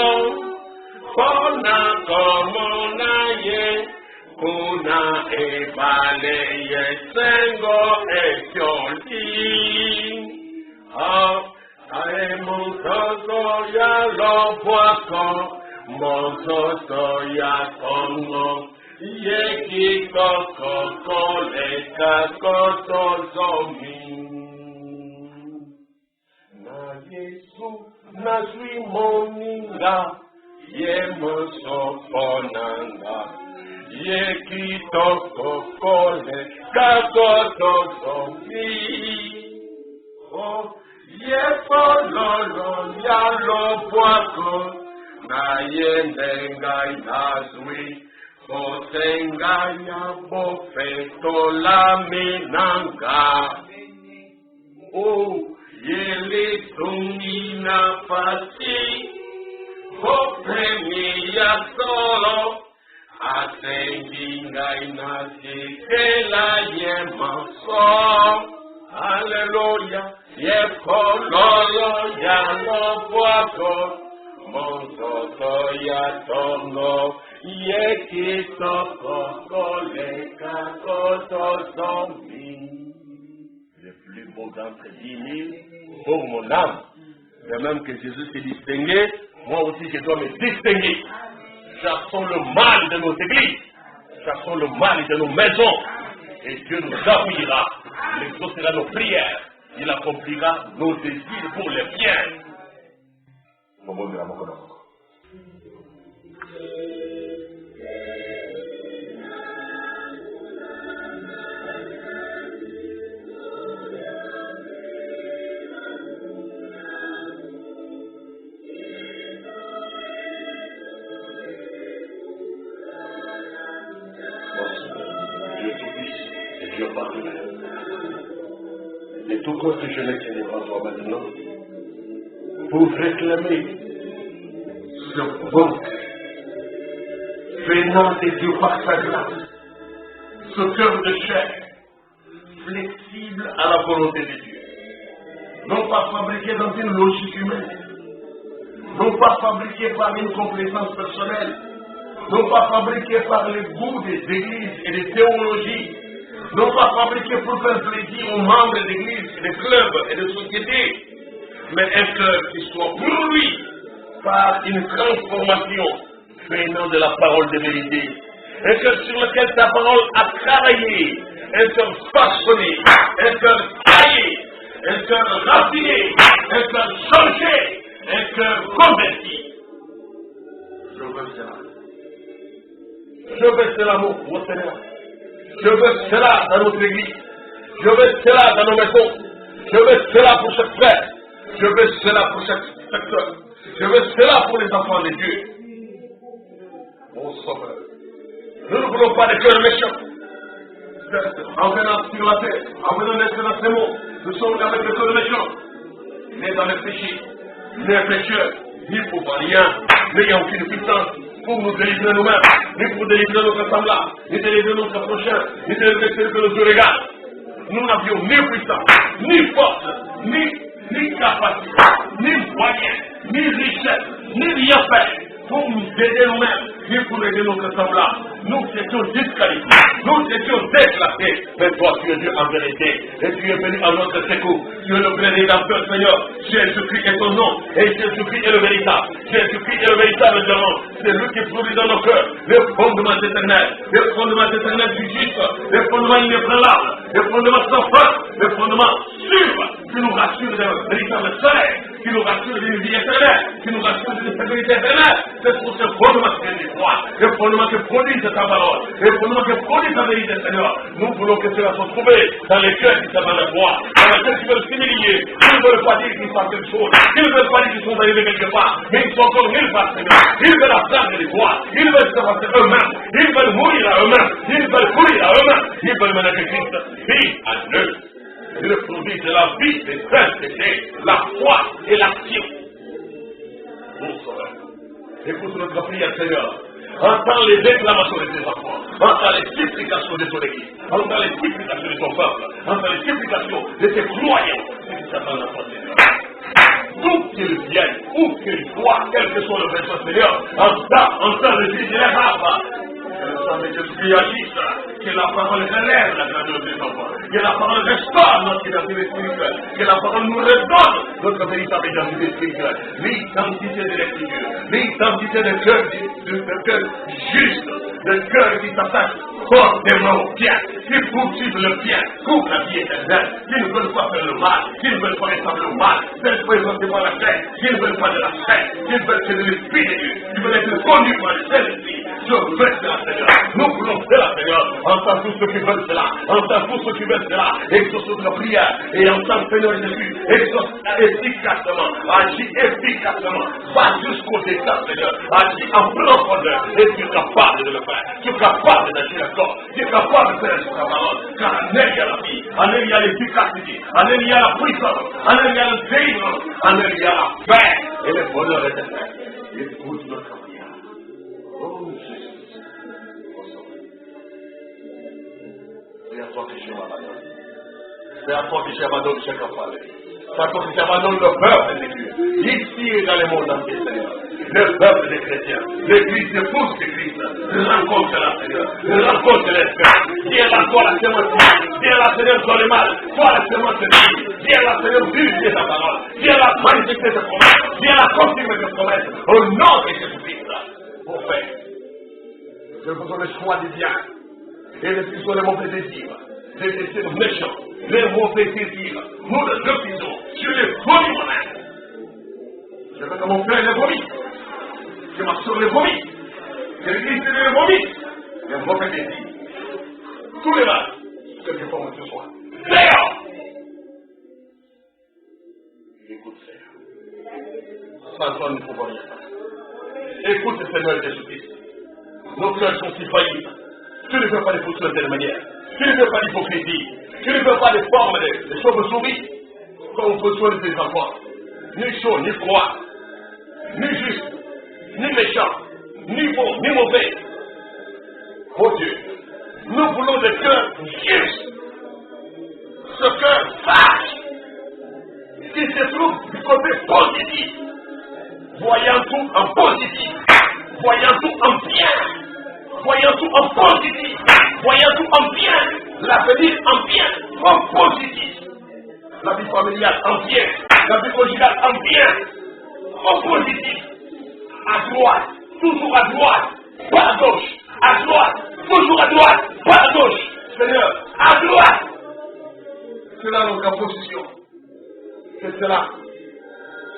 kona komo na ye, kuna ebale ye sengo ejoli. Ae monsoto ya lobwako, monsoto ya kongo, ye kitoko kole kakoto zomi. Yesu nazwi moninga, ye mosoponanga, ye kitoko kole kakoto zomi. Oh, ye pololo ya lobwako, na ye ndengai nazwi, kosenga ya bofeto la minanga. Oh, Yele tungina pasi, hopemi ya solo, asenginga inasi kela ye maso. Aleluya, ye pololo ya lobwako, monsoto ya tono, ye kitoko kole kakoto zomi. Le plus beau d'entre 10 000, pour mon âme. De même que Jésus s'est distingué, moi aussi je dois me distinguer. Chassons le mal de nos églises, chassons le mal de nos maisons, et Dieu nous appuiera, il exaucera nos prières, il accomplira nos désirs pour les biens. Et tout compte que je laisse devant toi maintenant, pour réclamer ce bon, venant de Dieu par sa grâce, ce cœur de chair, flexible à la volonté de Dieu, non pas fabriqué dans une logique humaine, non pas fabriqué par une complaisance personnelle, non pas fabriqué par le goût des églises et des théologies, non pas fabriqué pour faire plaisir aux membres d'église, de clubs et de sociétés, mais un cœur qui soit pour lui, par une transformation venant de la parole de vérité. Un cœur sur lequel ta parole a travaillé, un cœur façonné, un cœur taillé, un cœur raffiné, un cœur changé, un cœur converti. Je veux cela. Je veux cela, mon Seigneur. Je veux cela dans notre église. Je veux cela dans nos maisons. Je veux cela pour chaque frère. Je veux cela pour chaque secteur. Je veux cela pour les enfants de Dieu. Mon Sauveur. Nous ne voulons pas de cœurs méchants. En venant sur la terre, en venant d'être dans ce monde, nous sommes avec le cœur méchant. Mais dans le péché, ni pécheur, ni pour rien, n'ayant aucune puissance pour nous délivrer nous-mêmes, ni pour délivrer notre semblable, ni délivrer notre prochain, ni délivrer celui que nous regardons. Nous n'avions ni puissance, ni force, ni capacité, ni moyens, ni richesse, ni rien faire pour nous aider nous-mêmes, ni pour aider notre semblable. Nous étions disqualifiés, nous étions déclassés. Mais toi, tu es Dieu en vérité, et tu es venu à notre secours. Tu es le vrai rédempteur, Seigneur. Jésus-Christ est ton nom, et Jésus-Christ est le véritable. Jésus-Christ est le véritable nom. C'est lui qui produit dans nos cœurs les fondements éternels du juste, les fondements inébranlables, les fondements sans fin, les fondements sûrs, qui nous rassurent d'un véritable soleil, qui nous rassurent d'une vie éternelle, qui nous rassurent d'une stabilité éternelle. C'est pour ce fondement que tu crois, les fondements qui produisent ta parole, les fondements qui produisent ta vérité, Seigneur. Nous voulons que cela soit trouvé dans les cœurs qui s'abandonnent à toi, dans les cœurs qui veulent s'humilier, qui ne veulent pas dire qu'ils fassent quelque chose, qui ne veulent pas dire qu'ils sont arrivés quelque part, mais ils sont encore nulle part, Seigneur. Ils veulent apprendre de toi, ils veulent se passer eux-mêmes, ils veulent mourir à eux-mêmes, ils veulent courir à eux-mêmes, ils veulent mener que Christ vit à eux. Le produit de la vie des saints, c'est la foi et l'action. Mon Sauveur, écoute notre prière, Seigneur. Entends les déclamations de tes enfants. Entends les supplications de ton église. Entends les supplications de ton peuple. Entends les supplications de tes croyants qui s'attendent à toi, Seigneur. D'où qu'ils viennent, où qu'ils soient, quel que soit le besoin, Seigneur, entends le Dieu de l'Arabe. Que le sang de Jésus agisse, que la parole relève la grandeur de tes enfants, que la parole restaure notre identité spirituelle, que la parole nous redonne notre véritable identité spirituelle, l'identité de l'Écriture, l'identité de cœur juste, de cœur qui s'attache fortement au bien, qui poursuivent le bien, pour la vie éternelle, qui ne veulent pas faire le mal, qui ne veulent pas ressembler au mal, qui ne veulent pas la chair, qui ne veulent pas de la chair, qui veulent que de l'Esprit de Dieu, qui veulent être conduits par le Saint-Esprit. Je veux cela, Seigneur. Nous voulons cela, Seigneur. Entends tous ceux qui veulent cela. Entends tous ceux qui veulent cela. Exauce notre prière. Et entends, Seigneur Jésus, exauce efficacement. Agis efficacement. Va jusqu'au détail, Seigneur. Agis en profondeur. Et tu es capable de le faire. Tu es capable d'agir encore. Tu es capable de faire ta parole. Car en elle, il y a la vie. En elle, il y a l'efficacité. En elle, il y a la puissance. En elle, il y a le délivrance. En elle, il y a la paix. Et le bonheur éternel. Écoute notre prière. Oh Jésus, c'est à toi que je m'abandonne. C'est à toi que j'abandonne chaque enfant. C'est à toi que j'abandonne le peuple de Dieu. Ici et dans le monde entier, Seigneur. Le peuple des chrétiens. L'église de tous les Christ. Rencontre la Seigneur. Rencontre l'Esprit. Viens là, toi la sémence. Viens là, Seigneur, sur le mal. Toi la sémence de vie. Viens là, Seigneur, vérifier ta parole. Viens là, manifester tes promesses. Viens là, confirmer tes promesses. Au nom de Jésus-Christ. Mon Père, je vous donne le choix du bien et refusons les mauvais désirs, les désirs méchants, les mauvais désirs. Nous les refusons sur les vomis moi-même. Je veux que mon frère les vomisse, que ma soeur les vomisse, que l'église les vomisse, les mauvais désirs. Tous les mal, que je forme ce soir. Dehors! Écoute, Seigneur. Sans toi, nous ne pouvons rien faire. Écoute, Seigneur Jésus-Christ. Nos cœurs sont si faillis. Tu ne veux pas des fausses de telle manière. Tu ne veux pas d'hypocrisie. Tu ne veux pas des formes de chauves-souris. Comme on reçoit de tes enfants. Ni chaud, ni froid. Ni juste. Ni méchant. Ni bon, ni mauvais. Oh Dieu. Nous voulons des cœurs justes. Ce cœur sage. Qui se trouve du côté positif. Voyant tout en positif, voyant tout en bien, voyant tout en positif, voyant tout en bien, l'avenir en bien, en positif, la vie familiale en bien, la vie conjugale en bien, en positif, à droite, toujours à droite, pas à gauche, à droite, toujours à droite, pas à gauche, Seigneur, à droite. C'est là notre position, c'est cela.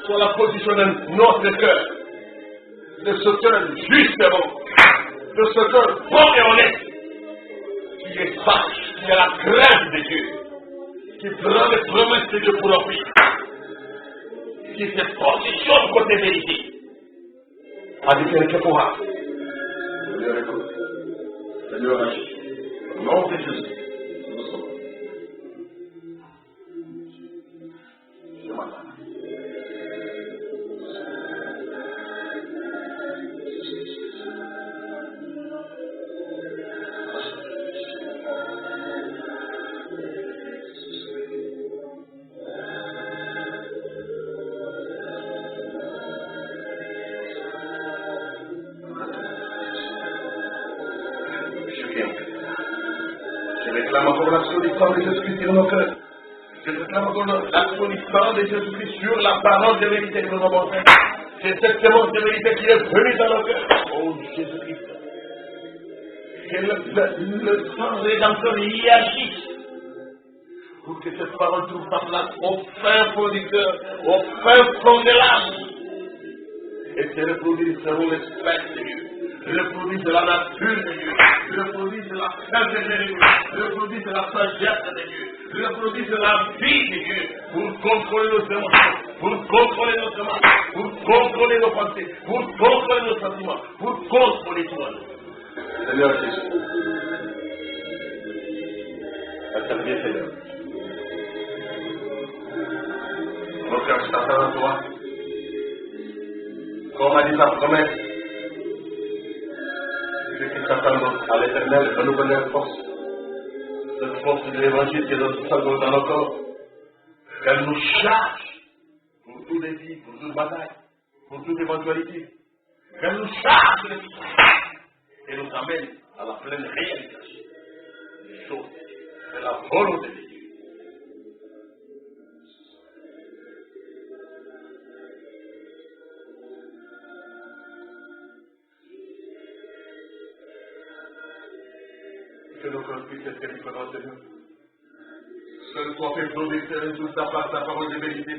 Soit la position de notre cœur, de ce cœur justement, de ce cœur bon et honnête, qui est sage, qui a la crainte de Dieu, qui prend les promesses de Dieu pour leur vie, qui se positionne côté vérité. Avec quelqu'un pourra. Seigneur, écoute. Seigneur, agis. Au nom de Jésus, nous sommes. Ce matin. Je réclame encore l'action du sang de Jésus-Christ sur nos cœurs. Je réclame encore l'action du sang de Jésus-Christ sur la parole de vérité que nous avons faite. C'est cette semence de vérité qui est venue dans nos cœurs. Oh Jésus-Christ. Que le sang rédempteur y agisse. Pour que cette parole trouve sa place au fin fond du cœur, au fin fond de l'âme. Et que le produit selon l'espèce de Dieu. Le produit de la nature de Dieu, le produit de la sainteté de Dieu, le produit de la sagesse de Dieu, le produit de la vie de Dieu, pour contrôler nos émotions, pour contrôler nos demandes, pour contrôler nos pensées, pour contrôler nos sentiments, pour contrôler tout. Seigneur Jésus, interviens Seigneur. Mon cœur s'attend à toi, comme a dit ta promesse. Qui s'attendent à l'éternel, de nous donner la force. Cette force de l'évangile qui est dans nos corps. Qu'elle nous charge pour tout défi, pour toute bataille, pour toute éventualité. Qu'elle nous charge de victoire et nous amène à la pleine réalisation des choses de la volonté de Dieu. Que nos cœurs puissent être différents, Seigneur. Que soit fait producteur sur ta part, ta parole de vérité,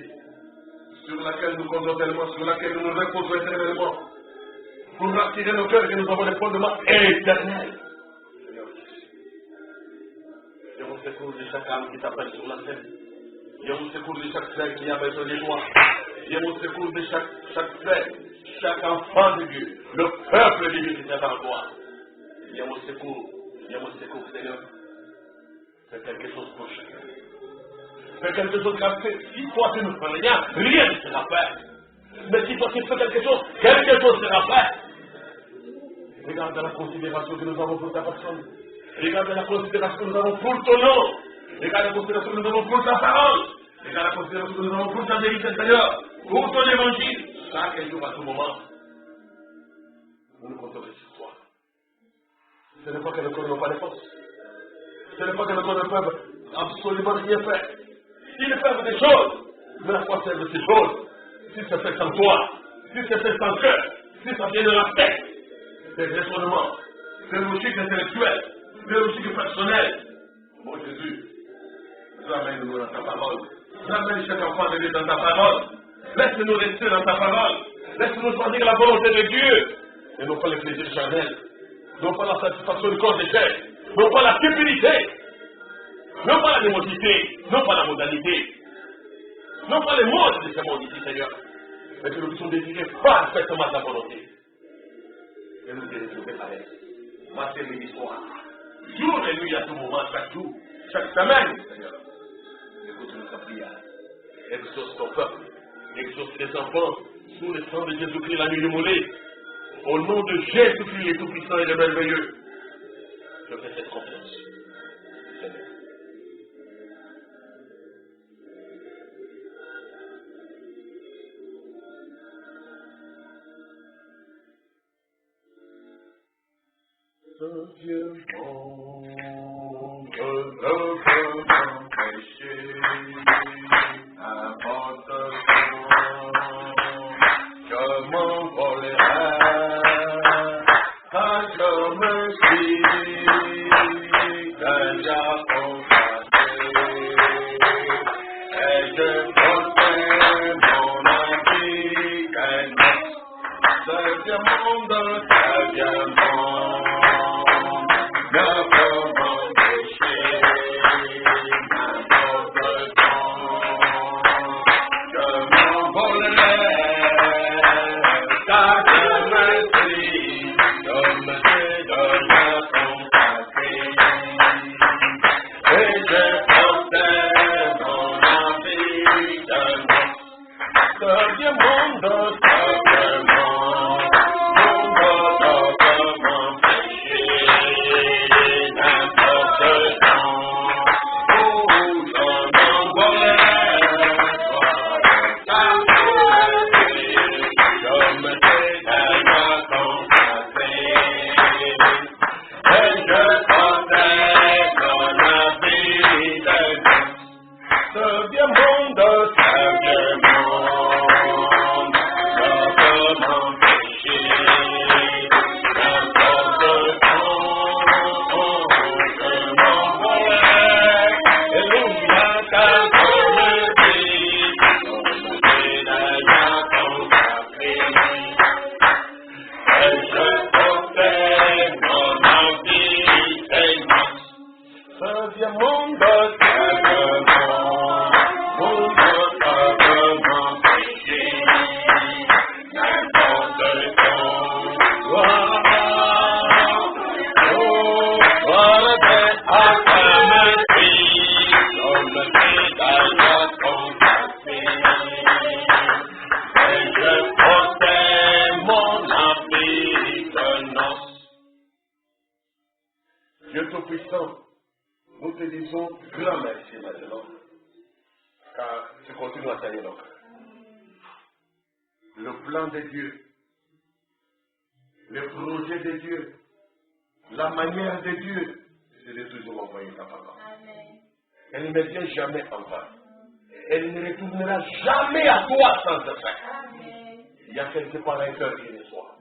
sur laquelle nous comptons tellement, sur laquelle nous nous reposons éternellement, pour attirer nos cœurs que nous avons des fondements éternels. Seigneur Jésus, viens au secours de chaque âme qui t'appelle sur la scène. Viens au secours de chaque frère qui a besoin de toi. Viens au secours de chaque frère, chaque enfant de Dieu, le peuple de Dieu qui t'attend à toi. Viens au secours. Viens au secours, Seigneur. Fais quelque chose pour chacun. Fais quelque chose car si toi tu ne fais rien, rien ne sera fait. Mais si toi tu fais quelque chose sera fait. Regarde la considération que nous avons pour ta personne. Regarde la considération que nous avons pour ton nom. Regarde la considération que nous avons pour ta parole. Regarde la considération que nous avons pour ta vérité, Seigneur. Pour ton évangile. Chaque jour, à tout moment, nous nous comptons sur toi. Ce n'est pas que le corps n'a pas de force. Ce n'est pas que le corps ne peut absolument rien faire. Ils peuvent des choses, mais à quoi servent ces choses? Si c'est fait sans toi, si c'est fait sans cœur, si ça vient de la tête, des raisonnements, des logiques intellectuelles, des logiques personnelles. Mon Jésus, ramène-nous dans ta parole. Ramène chaque enfant de Dieu dans ta parole. Laisse-nous rester dans ta parole. Laisse-nous choisir la volonté de Dieu et non pas les plaisirs charnels. Non pas la satisfaction du corps des chair, non pas la cupidité, non pas la némosité, non pas la modalité, non pas les modes de ce monde ici, Seigneur, mais que nous puissions désirer parfaitement ta volonté. Et nous désirons à l'aise, matin, midi, soir, jour et nuit, à tout moment, chaque jour, chaque semaine, Seigneur. Écoute-nous ta prière, exauce ton peuple, exauce tes enfants, sous le sang de Jésus-Christ, la nuit immolée. Au nom de Jésus-Christ, le Tout-Puissant et le Merveilleux, je fais cette confiance. Seigneur. Ce vieux monde de mon péché apporte je m'envolerai. Je me suis déjà ce monde tellement péché, n'importe quoi. Dieu Tout-Puissant, nous te disons grand merci maintenant, car tu continues à tailler nos cœurs. Le plan de Dieu, le projet de Dieu, la manière de Dieu, c'est de toujours envoyer ta parole. Elle ne vient jamais en vain. Elle ne retournera jamais à toi sans effet. Il y a quelque part un cœur qui reçoit.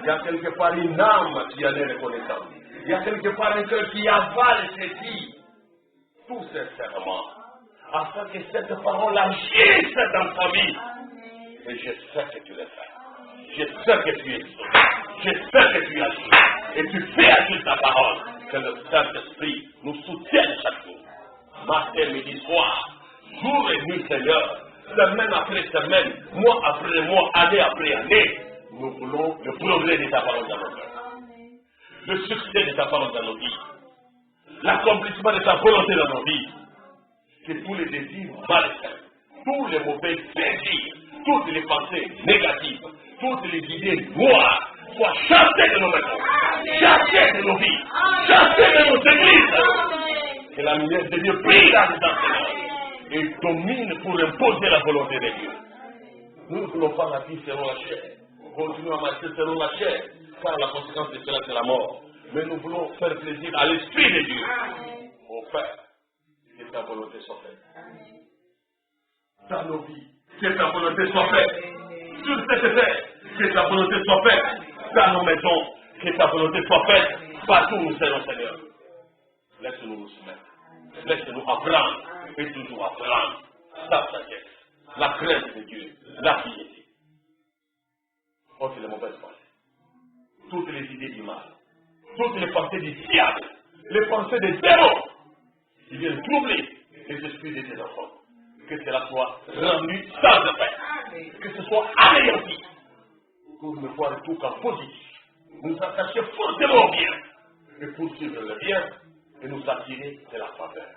Il y a quelque part une âme qui en est reconnaissante. Il y a quelque part un cœur qui avale ceci, tout sincèrement, afin que cette parole agisse dans ta vie. Et je sais que tu le fais. Je sais que tu es sauvé. Je sais que tu agis. Et tu fais agir ta parole. Que le Saint-Esprit nous soutienne chaque jour. Matin, midi, soir, jour et nuit, Seigneur, semaine après semaine, mois après mois, année après année, nous voulons le progrès de ta parole dans nos cœurs. Le succès de ta parole dans nos vies, l'accomplissement de ta volonté dans nos vies, que tous les désirs malsains, tous les mauvais désirs, toutes les pensées négatives, toutes les idées noires soient chassées de nos maisons, chassées de nos vies, chassées de nos églises. Que la lumière de Dieu brille dans les enseignants et domine pour imposer la volonté de Dieu. Nous ne voulons pas la vie selon la chair. Continuons à marcher selon la chair, car la conséquence de cela c'est la mort. Mais nous voulons faire plaisir à l'Esprit de Dieu. Au Père, que ta volonté soit faite. Dans nos vies, que ta volonté soit faite. Sur cette terre, que ta volonté soit faite. Dans nos maisons, que ta volonté soit faite. Partout où nous serons, Seigneur. Laisse-nous nous soumettre. Laisse-nous apprendre et toujours apprendre ta sagesse, la crainte de Dieu, la piété. Ôte les mauvaises pensées, toutes les idées du mal, toutes les pensées du diable, les pensées des démons qui viennent troubler les esprits de tes enfants. Que cela soit rendu sans effet, que ce soit anéanti, pour ne voir tout qu'en positif, nous attacher fortement au bien et poursuivre le bien et nous attirer de la faveur.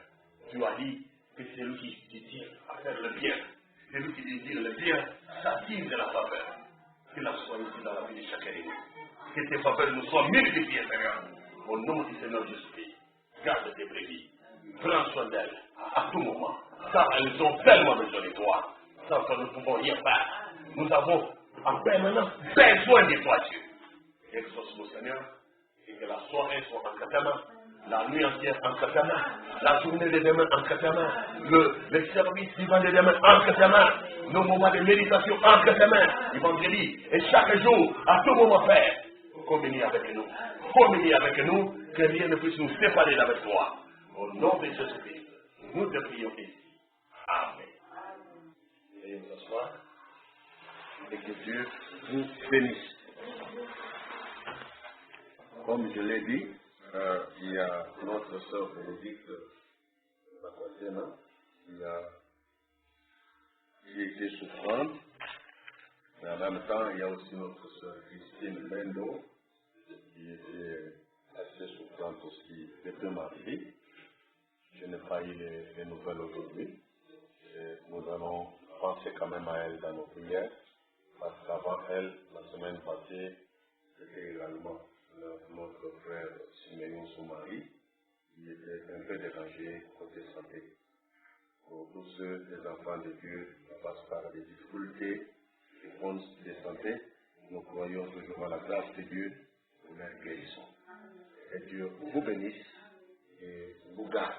Tu as dit que c'est lui qui désire à faire le bien, c'est lui qui désire le bien, s'attire de la faveur. Que la soit ici dans la vie de chacun de nous. Que tes faveurs nous soient multipliées, Seigneur. Au nom du Seigneur Jésus-Christ, garde tes brebis. Prends soin d'elles à tout moment. Car elles ont tellement besoin de toi. Sans toi, nous ne pouvons rien faire. Nous avons en permanence besoin de toi, Dieu. Exauce-nous, Seigneur, et que la soirée soit en ta main, la nuit entière en ta main, la journée de demain en ta main, le service suivant de demain en ta main, nos moments de méditation en ta main, évangélie, et chaque jour, à tout moment faire, communier avec nous. Communier avec nous, que rien ne puisse nous séparer d'avec toi. Au nom de Jésus-Christ, nous te prions ici. Amen. Veuillez vous asseoir et que Dieu vous bénisse. Comme je l'ai dit, il y a notre sœur Bénédicte Bakwasena qui était souffrante, mais en même temps, il y a aussi notre sœur Christine Mendo qui était assez souffrante aussi depuis ma vie. Je n'ai pas eu les nouvelles aujourd'hui. Nous allons penser quand même à elle dans nos prières, parce qu'avant elle, la semaine passée, c'était également notre frère Siméon Soumari, qui était un peu dérangé côté santé. Pour tous ceux, les enfants de Dieu, qui passent par des difficultés de santé, nous croyons toujours à la grâce de Dieu pour leur guérison. Et Dieu vous bénisse et vous garde.